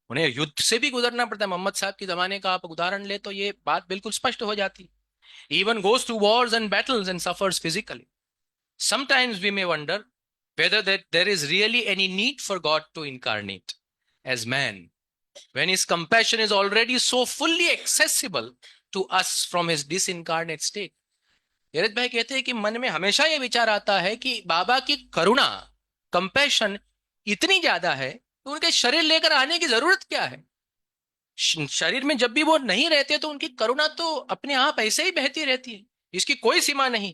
उन्हें युद्ध से भी गुजरना पड़ता है। मोहम्मद साहब के जमाने का आप उदाहरण ले तो ये बात बिल्कुल स्पष्ट हो जाती है। He even goes through wars and battles and suffers physically. Sometimes we may wonder whether that there is really any need for God to incarnate as man when his compassion is already so fully accessible to us from his disincarnate state. धीरज भाई कहते हैं कि मन में हमेशा ये विचार आता है कि बाबा की करुणा, कंपैशन इतनी ज्यादा है तो उनके शरीर लेकर आने की जरूरत क्या है। शरीर में जब भी वो नहीं रहते तो उनकी करुणा तो अपने आप ऐसे ही बहती रहती है, इसकी कोई सीमा नहीं।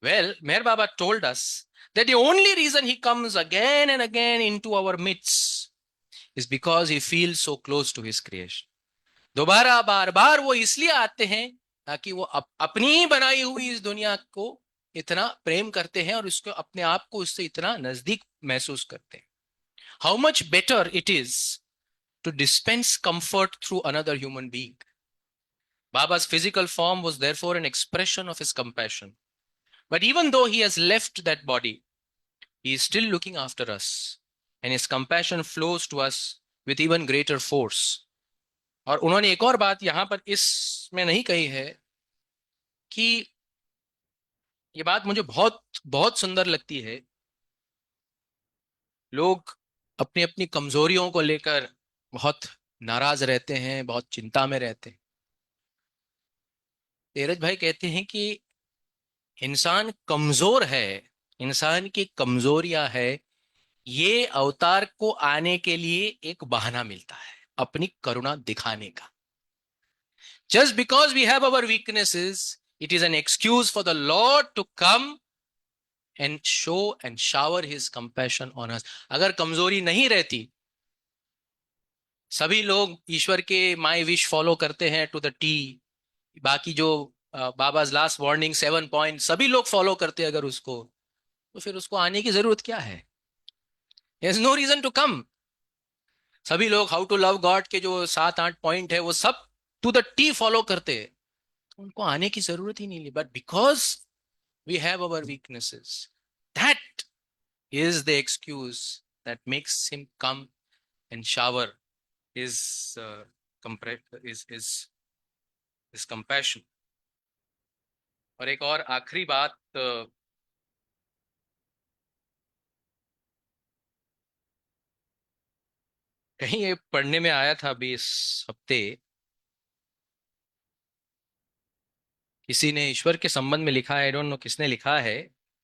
Well, Meher Baba told us that the only reason he comes again and again into our midst is because he feels so close to his creation. दोबारा बार बार वो इसलिए आते हैं ताकि वो अपनी ही बनाई हुई इस दुनिया को इतना प्रेम करते हैं और उसको अपने आप को उससे इतना नजदीक महसूस करते हैं। How much better it is to dispense comfort through another human being. Baba's physical form was therefore an expression of his compassion. But even though he has left that body, he is still looking after us, and his compassion flows to us with even greater force. और उन्होंने एक और बात यहां पर इसमें नहीं कही है कि ये बात मुझे बहुत बहुत सुंदर लगती है। लोग अपनी अपनी कमजोरियों को लेकर बहुत नाराज रहते हैं, बहुत चिंता में रहते हैं। धीरज भाई कहते हैं कि इंसान कमजोर है, इंसान की कमजोरियां है, ये अवतार को आने के लिए एक बहाना मिलता है अपनी करुणा दिखाने का। Just because we have our weaknesses, it is an excuse for the Lord to come and show and shower his compassion on us. अगर कमजोरी नहीं रहती, सभी लोग ईश्वर के माई विश फॉलो करते हैं टू द टी, बाकी जो बाबाज लास्ट वार्निंग 7 पॉइंट सभी लोग फॉलो करते हैं अगर उसको, तो फिर उसको आने की जरूरत क्या है। There is no reason to come. सभी लोग हाउ टू लव गॉड के जो 7-8 पॉइंट है वो सब टू द टी फॉलो करते हैं, तो उनको आने की जरूरत ही नहीं है। But because we have our weaknesses, that is the excuse that makes him come and shower his his compassion. और एक और आखिरी बात, कहीं ये पढ़ने में आया था अभी इस हफ्ते, किसी ने ईश्वर के संबंध में लिखा है, आई डोंट नो किसने लिखा है,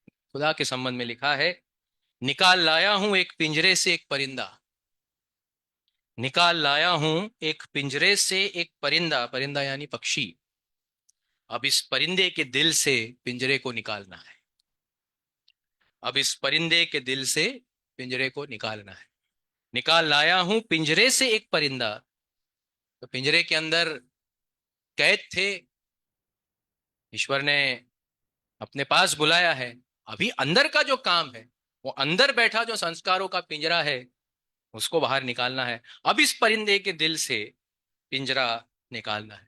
खुदा के संबंध में लिखा है, निकाल लाया हूं एक पिंजरे से एक परिंदा, निकाल लाया हूं एक पिंजरे से एक परिंदा, परिंदा यानी पक्षी, अब इस परिंदे के दिल से पिंजरे को निकालना है, अब इस परिंदे के दिल से पिंजरे को निकालना है। निकाल लाया हूं पिंजरे से एक परिंदा, तो पिंजरे के अंदर कैद थे, ईश्वर ने अपने पास बुलाया है, अभी अंदर का जो काम है, वो अंदर बैठा जो संस्कारों का पिंजरा है उसको बाहर निकालना है। अब इस परिंदे के दिल से पिंजरा निकालना है।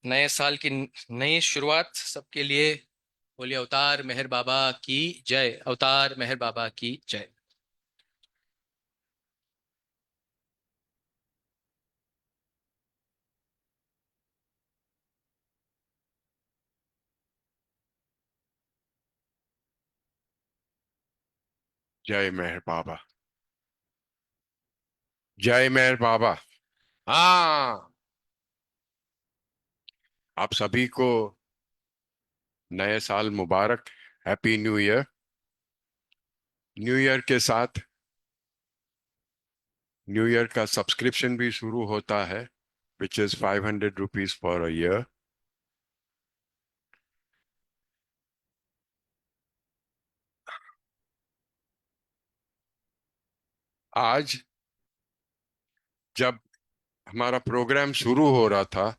नए साल की नई शुरुआत सबके लिए। बोलिए अवतार मेहर बाबा की जय, अवतार मेहर बाबा की जय। जय मेहर बाबा, जय मेहर बाबा। हाँ, आप सभी को नए साल मुबारक, happy new year. New year के साथ न्यू ईयर का सब्सक्रिप्शन भी शुरू होता है, which is 500 rupees for a year. आज जब हमारा प्रोग्राम शुरू हो रहा था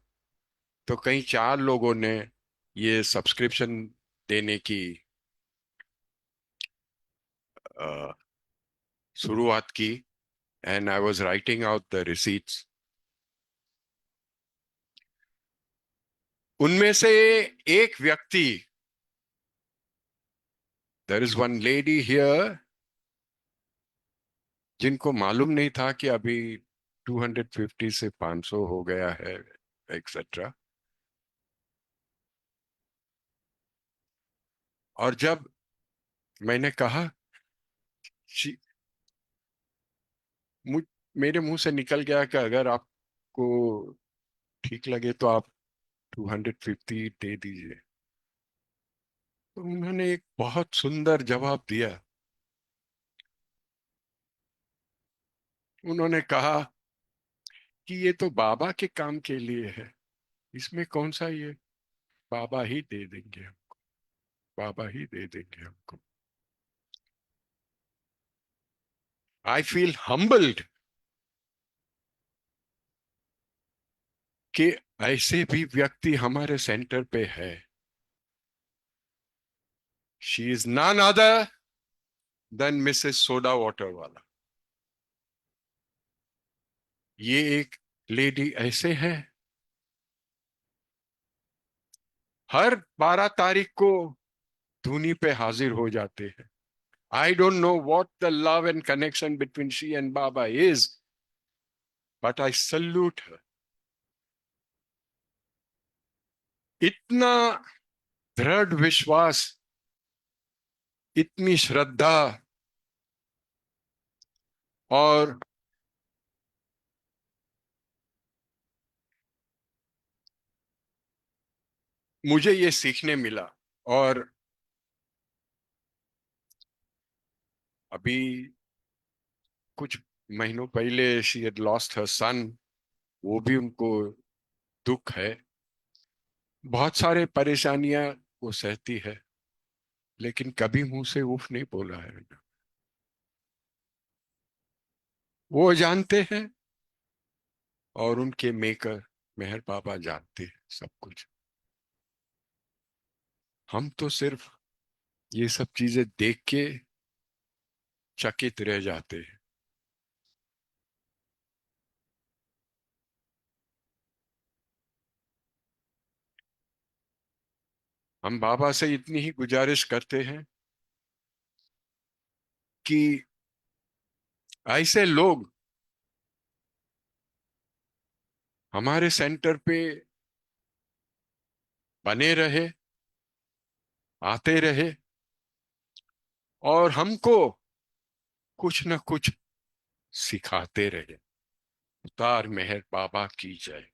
तो कई 4 लोगों ने ये सब्सक्रिप्शन देने की अ, शुरुआत की, and I was writing out the receipts. उनमें से एक व्यक्ति, there is one lady here, जिनको मालूम नहीं था कि अभी 250 से 500 हो गया है, एक्सेट्रा। और जब मैंने कहा, "शी-" मुझ मेरे मुंह से निकल गया कि अगर आपको ठीक लगे तो आप 250 दे दीजिए। तो उन्होंने एक बहुत सुंदर जवाब दिया। उन्होंने कहा कि ये तो बाबा के काम के लिए है, इसमें कौन सा ये, बाबा ही दे देंगे हमको, बाबा ही दे देंगे हमको। आई फील हम्बल्ड कि ऐसे भी व्यक्ति हमारे सेंटर पे है। She is none other than Mrs soda water वाला। ये एक लेडी ऐसे है, हर 12 तारीख को धुनी पे हाजिर हो जाते हैं। I don't know what the love and connection between she and Baba is, but I salute her. इतना दृढ़ विश्वास, इतनी श्रद्धा, और मुझे ये सीखने मिला। और अभी कुछ महीनों पहले शी हैड लॉस्ट हर सन, वो भी उनको दुख है, बहुत सारे परेशानियां वो सहती है, लेकिन कभी मुंह से उफ नहीं बोला है। वो जानते हैं और उनके मेकर मेहर बाबा जानते हैं सब कुछ। हम तो सिर्फ ये सब चीजें देख के चकित रह जाते हैं। हम बाबा से इतनी ही गुजारिश करते हैं कि ऐसे लोग हमारे सेंटर पे बने रहे, आते रहे, और हमको कुछ न कुछ सिखाते रहे। उतार मेहर बाबा की जय।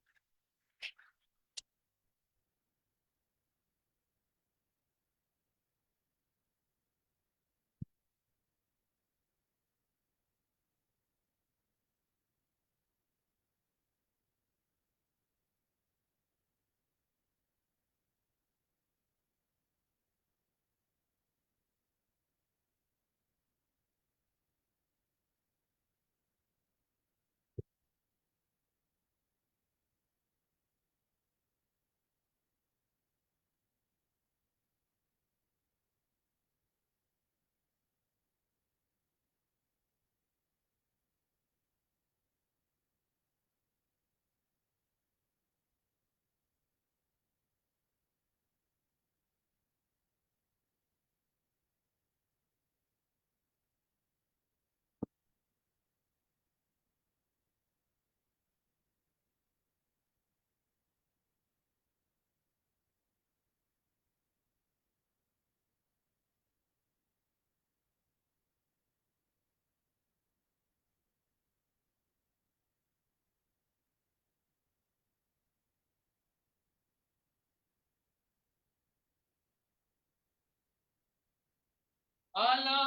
आला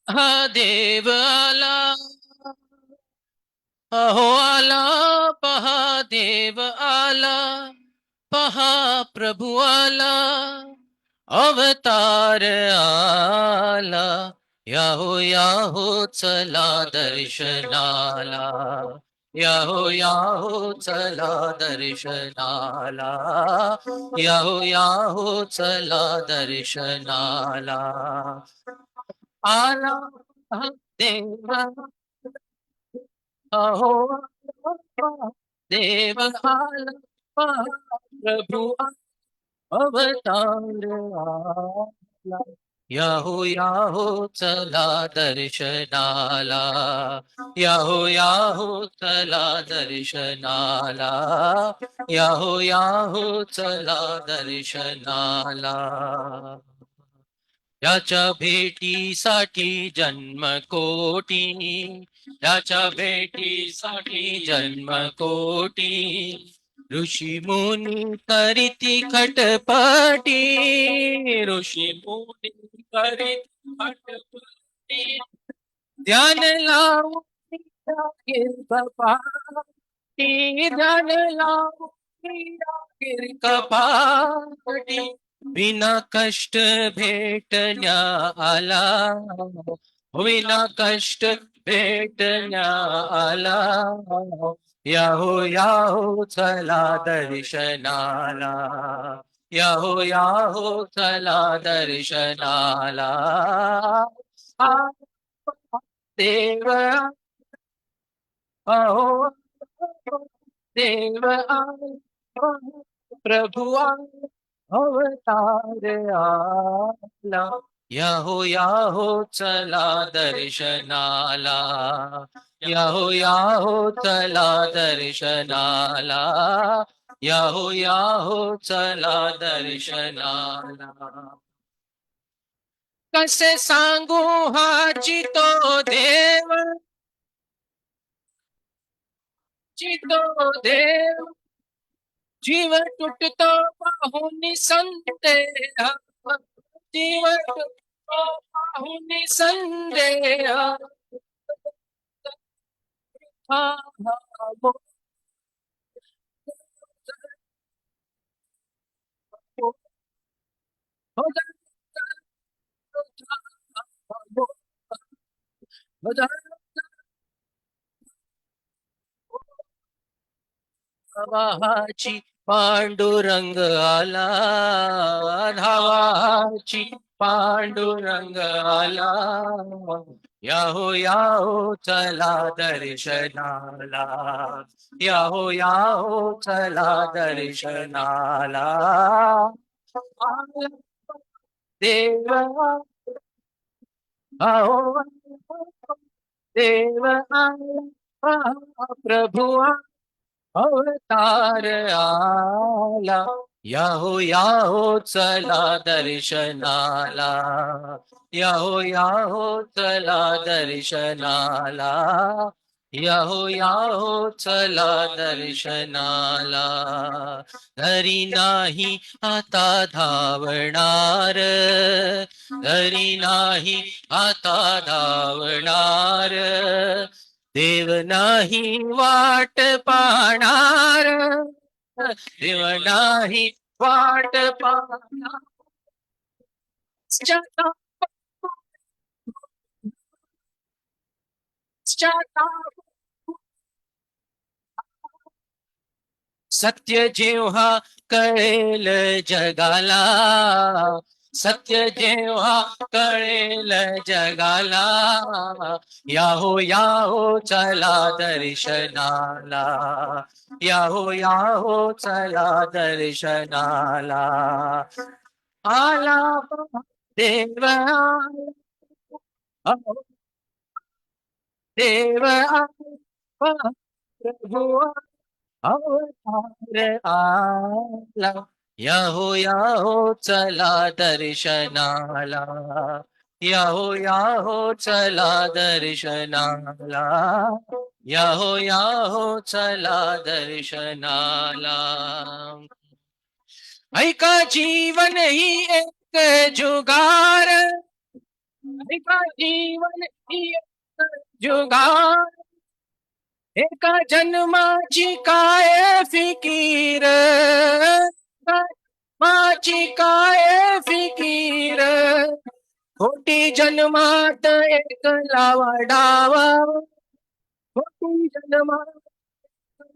महादेव आला, अहो आला महादेव आला, पहा प्रभु आला, अवतार आला, याहो याहो चला दर्शनाला, याहो चला दर्शनाला, याहो चला दर्शनाला. आला देव, अहो देव आला, प्रभु अवतार आला. याहो चला दर्शनाला, याहो चला दर्शनाला, याहो चला दर्शनाला. याच्या भेटीसाठी जन्म कोटी, याच्या भेटीसाठी जन्म कोटी. ऋषी मुनी करीती खटपटी, ऋषी मुनी करीती खटपटी. ध्यान लावून राखेल कपाटी, ध्यान लावून राखेल कपाटी. विना कष्ट भेटण्या आला, विना कष्ट भेटण्या आला. याहो चला दर्शनाला, याहो चला दर्शनाला. देव अहो देव प्रभु अवतार आला. याहो चला दर्शनाला, याहो चला दर्शनाला, याहो चला दर्शनाला. कसे सांगू हाची तो देव, चितो देव. जीव तुटतो पाहुनी संदेह, जीव तुटतो पाहुनी संदेह. धावाची पांडुरंग आला, धावाची पांडुरंग आला. याहो चला दर्शनाला, याहो चला दर्शनाला. देव अहो देव आला, प्रभु अवतार आला. याहो चला दर्शनाला, याहो चला दर्शनाला, याहो चला दर्शनाला. घरी नाही आता धावणार, घरी नाही आता धावणार. देव नाही वाट पाहणार, देव नाही वाट पाहणार. सत्य जेव्हा कळेल जगाला, सत्य जेव्हा कळेल जगाला. याहो चला दर्शनाला, याहो चला दर्शनाला. आला देव आला, देव आला, प्रभु अवतार आला. याहो चला दर्शनाला, याहो चला दर्शनाला, याहो चला दर्शनाला. ऐका जीवन ही एक जुगार, ऐका जीवन ही एक जुगार. एका जन्माची काय फिकीर, माझी काय फिकीर. खोटी जन्मात एक लावा डावा, खोटी जन्मात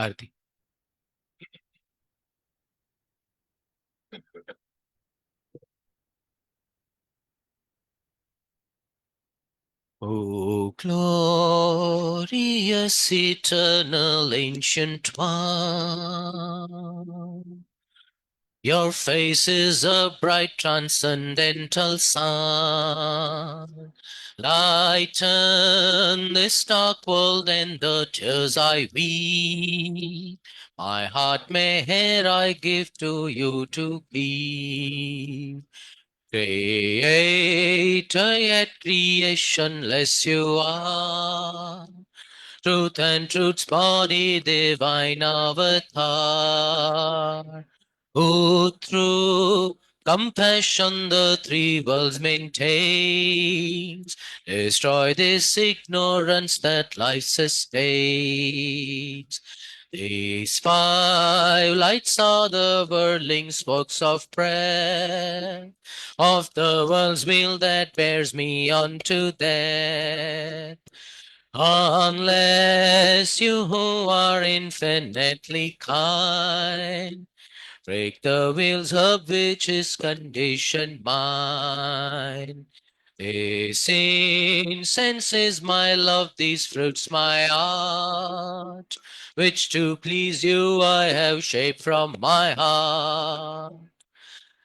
आरती। O glorious eternal ancient one, your face is a bright transcendental sun. Lighten this dark world and the tears I weep. My heart meher I give to you to keep. Creator yet creationless you are. Truth and truth's body, divine avatar. Who through compassion the three worlds maintains. Destroy this ignorance that life sustains. These five lights are the whirling spokes of prayer of the world's wheel that bears me unto death. Unless you who are infinitely kind, break the wheels of which is conditioned mind. This incense is my love, these fruits my art, which to please you I have shaped from my heart.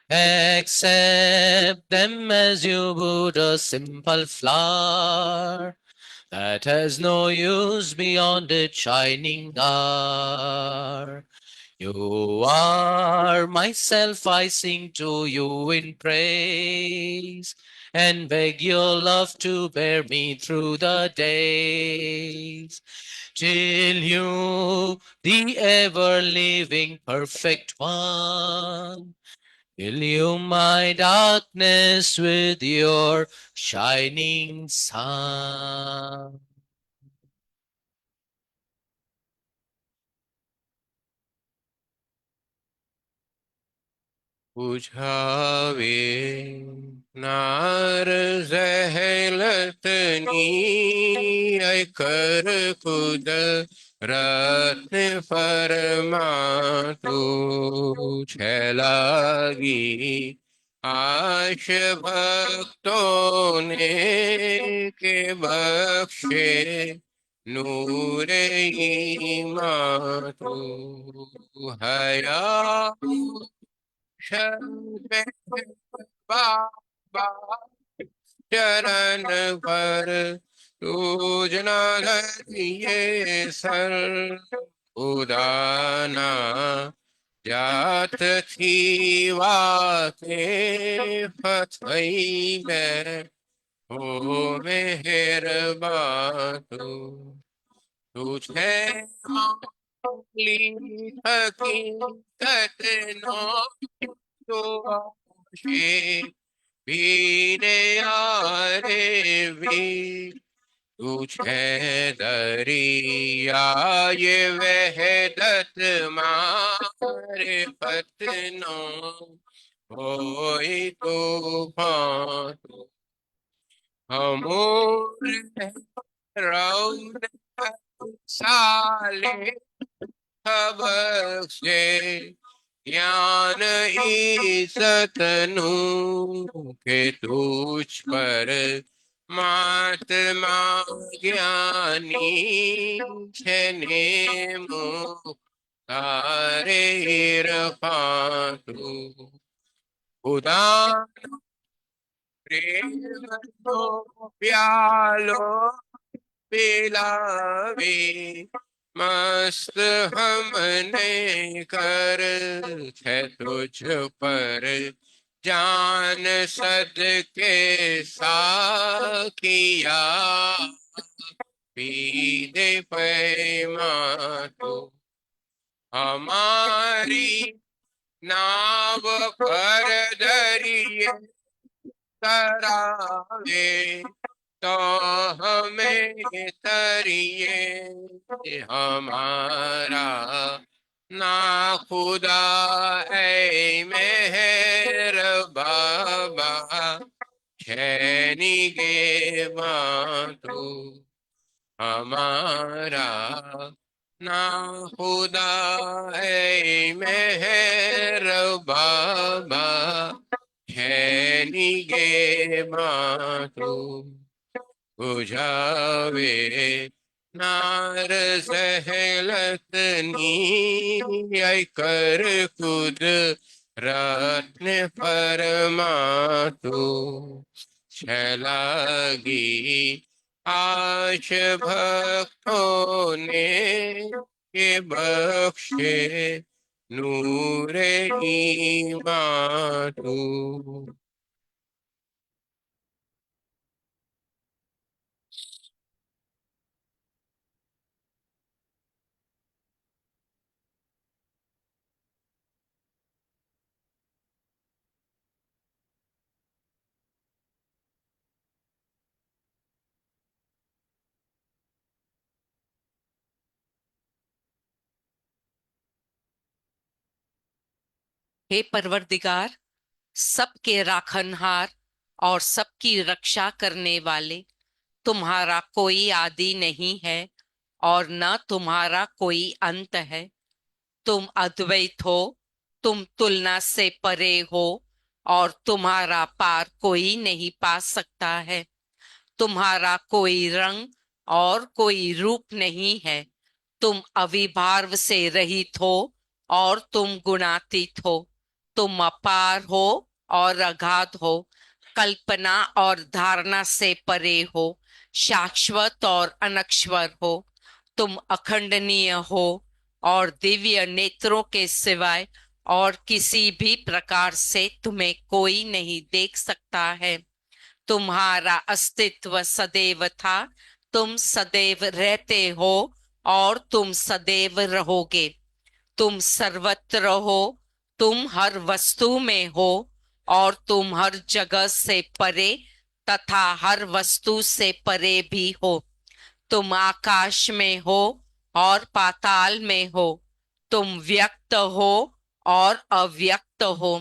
Accept them as you would a simple flower that has no use beyond its shining star. You are myself, I sing to you in praise and beg your love to bear me through the days till you, the ever living perfect one, fill you my darkness with your shining sun. बुझावे नार जहलतनी ऐ कर खुद रत्न फरमा तू छैलागी आश भक्तों ने के बख्शे नूर ईमान तू हया शरण बाबा चरण पर पूजना धरिए सर उदाना जात थी वाके फतई में हो मेहरबान तुझे माली हकीकत नो तो आशे पीरे यारे भी तुझे दरिया ये वहदत मारे फतनो होई तूफान हमोर रौद साले खबर से ज्ञान ईसतनु के तुझ पर महात्मा ज्ञानी छने मुखारे इरफान खुदा प्रेम तो प्यालो पिलावे मस्त हमने कर है तुझ पर जान सदके साकिया पी दे पैमा तो हमारी नाव पर दरिए तरावे तो हमें तरिए हमारा ना खुदा ऐ मेहर बाबा छेनी गे बातू हमारा ना खुदा ऐ मेहर बाबा है निगे मातू बुझावे नार सहलत नी आई कर खुद रत्न परमातु छलागी आश भक्तों ने ये बख्शे नूरे ईमातु। हे परवरदिगार, सबके राखनहार और सबकी रक्षा करने वाले, तुम्हारा कोई आदि नहीं है और न तुम्हारा कोई अंत है। तुम अद्वैत हो, तुम तुलना से परे हो और तुम्हारा पार कोई नहीं पा सकता है। तुम्हारा कोई रंग और कोई रूप नहीं है। तुम अविभार्व से रहित हो और तुम गुणातीत हो। तुम अपार हो और अगाध हो, कल्पना और धारणा से परे हो, शाश्वत और अनश्वर हो। तुम अखंडनीय हो और दिव्य नेत्रों के सिवाय और किसी भी प्रकार से तुम्हें कोई नहीं देख सकता है। तुम्हारा अस्तित्व सदैव था, तुम सदैव रहते हो और तुम सदैव रहोगे। तुम सर्वत्र हो, तुम हर वस्तु में हो और तुम हर जगह से परे तथा हर वस्तु से परे भी हो। तुम आकाश में हो और पाताल में हो। तुम व्यक्त हो और अव्यक्त हो।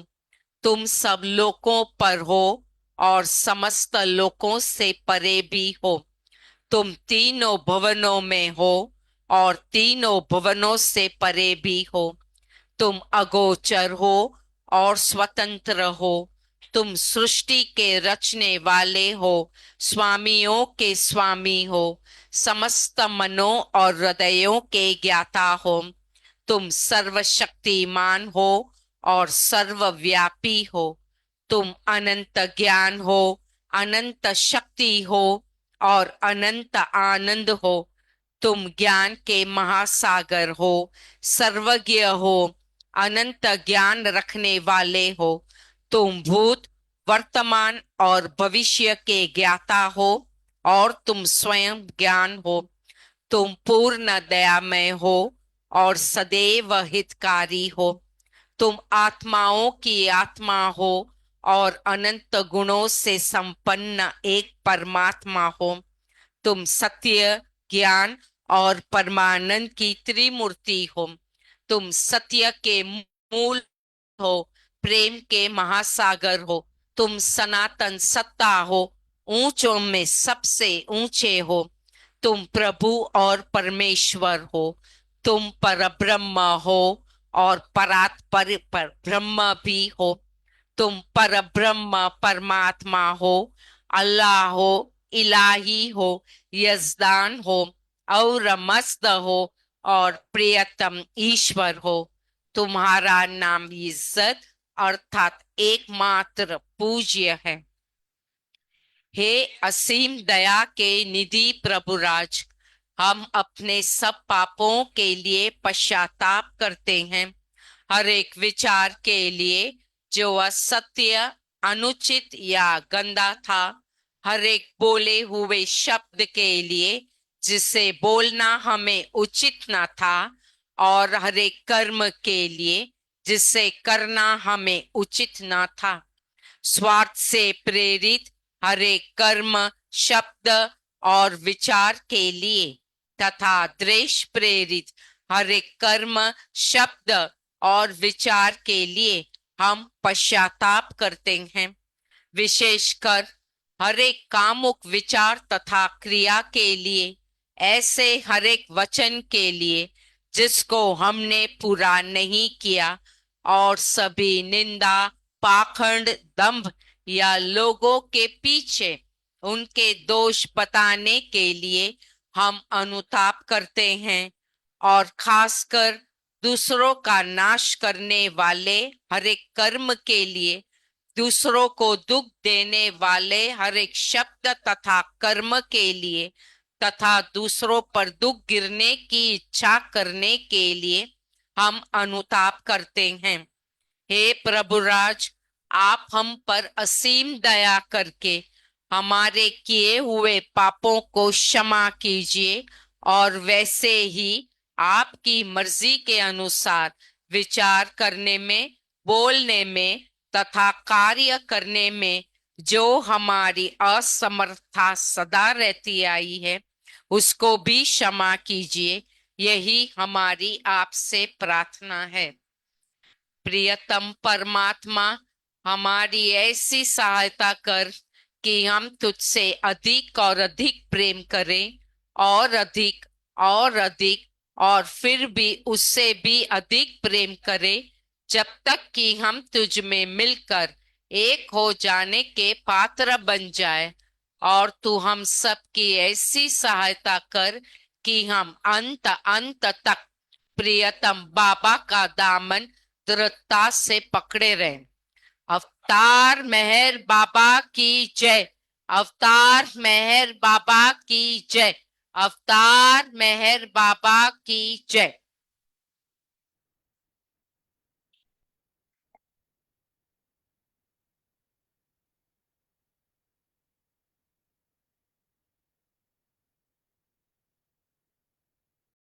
तुम सब लोकों पर हो और समस्त लोकों से परे भी हो। तुम तीनों भुवनों में हो और तीनों भुवनों से परे भी हो। तुम अगोचर हो और स्वतंत्र हो। तुम सृष्टि के रचने वाले हो, स्वामियों के स्वामी हो, समस्त मनों और हृदयों के ज्ञाता हो। तुम सर्वशक्तिमान हो और सर्वव्यापी हो। तुम अनंत ज्ञान हो, अनंत शक्ति हो और अनंत आनंद हो। तुम ज्ञान के महासागर हो, सर्वज्ञ हो, अनंत ज्ञान रखने वाले हो। तुम भूत, वर्तमान और भविष्य के ज्ञाता हो और तुम स्वयं ज्ञान हो। तुम पूर्ण दयामय हो और सदैव हितकारी हो। तुम आत्माओं की आत्मा हो और अनंत गुणों से संपन्न एक परमात्मा हो। तुम सत्य, ज्ञान और परमानंद की त्रिमूर्ति हो। तुम सत्य के मूल हो, प्रेम के महासागर हो। तुम सनातन सत्ता हो, ऊंचों में सबसे ऊंचे हो। तुम प्रभु और परमेश्वर हो। तुम परब्रह्म हो और परात्पर पर ब्रह्म भी हो। तुम परब्रह्म परमात्मा हो, अल्लाह हो, इलाही हो, यजदान हो और मस्त हो और प्रियतम ईश्वर हो। तुम्हारा नाम इज्जत अर्थात एकमात्र पूज्य है। हे असीम दया के निधि प्रभुराज, हम अपने सब पापों के लिए पश्चाताप करते हैं। हर एक विचार के लिए जो असत्य, अनुचित या गंदा था, हर एक बोले हुए शब्द के लिए जिसे बोलना हमें उचित न था, और हर एक कर्म के लिए जिसे करना हमें उचित न था। स्वार्थ से प्रेरित हर एक कर्म, शब्द और विचार के लिए तथा द्वेष प्रेरित हर एक कर्म, शब्द और विचार के लिए हम पश्चाताप करते हैं। विशेषकर हर एक कामुक विचार तथा क्रिया के लिए, ऐसे हर एक वचन के लिए जिसको हमने पूरा नहीं किया, और सभी निंदा, पाखंड, दंभ या लोगों के पीछे उनके दोष बताने के लिए हम अनुताप करते हैं, और खासकर दूसरों का नाश करने वाले हर एक कर्म के लिए, दूसरों को दुख देने वाले हर एक शब्द तथा कर्म के लिए, तथा दूसरों पर दुख गिरने की इच्छा करने के लिए हम अनुताप करते हैं। हे प्रभुराज, आप हम पर असीम दया करके हमारे किए हुए पापों को क्षमा कीजिए, और वैसे ही आपकी मर्जी के अनुसार विचार करने में, बोलने में तथा कार्य करने में जो हमारी असमर्थता सदा रहती आई है, उसको भी क्षमा कीजिए। यही हमारी आपसे प्रार्थना है। प्रियतम परमात्मा, हमारी ऐसी सहायता कर कि हम तुझसे अधिक और अधिक प्रेम करें, और अधिक और अधिक, और फिर भी उससे भी अधिक प्रेम करें, जब तक कि हम तुझ में मिलकर एक हो जाने के पात्र बन जाए। और तू हम सब की ऐसी सहायता कर कि हम अंत अंत तक प्रियतम बाबा का दामन दृढ़ता से पकड़े रहें। अवतार मेहर बाबा की जय। अवतार मेहर बाबा की जय। अवतार मेहर बाबा की जय।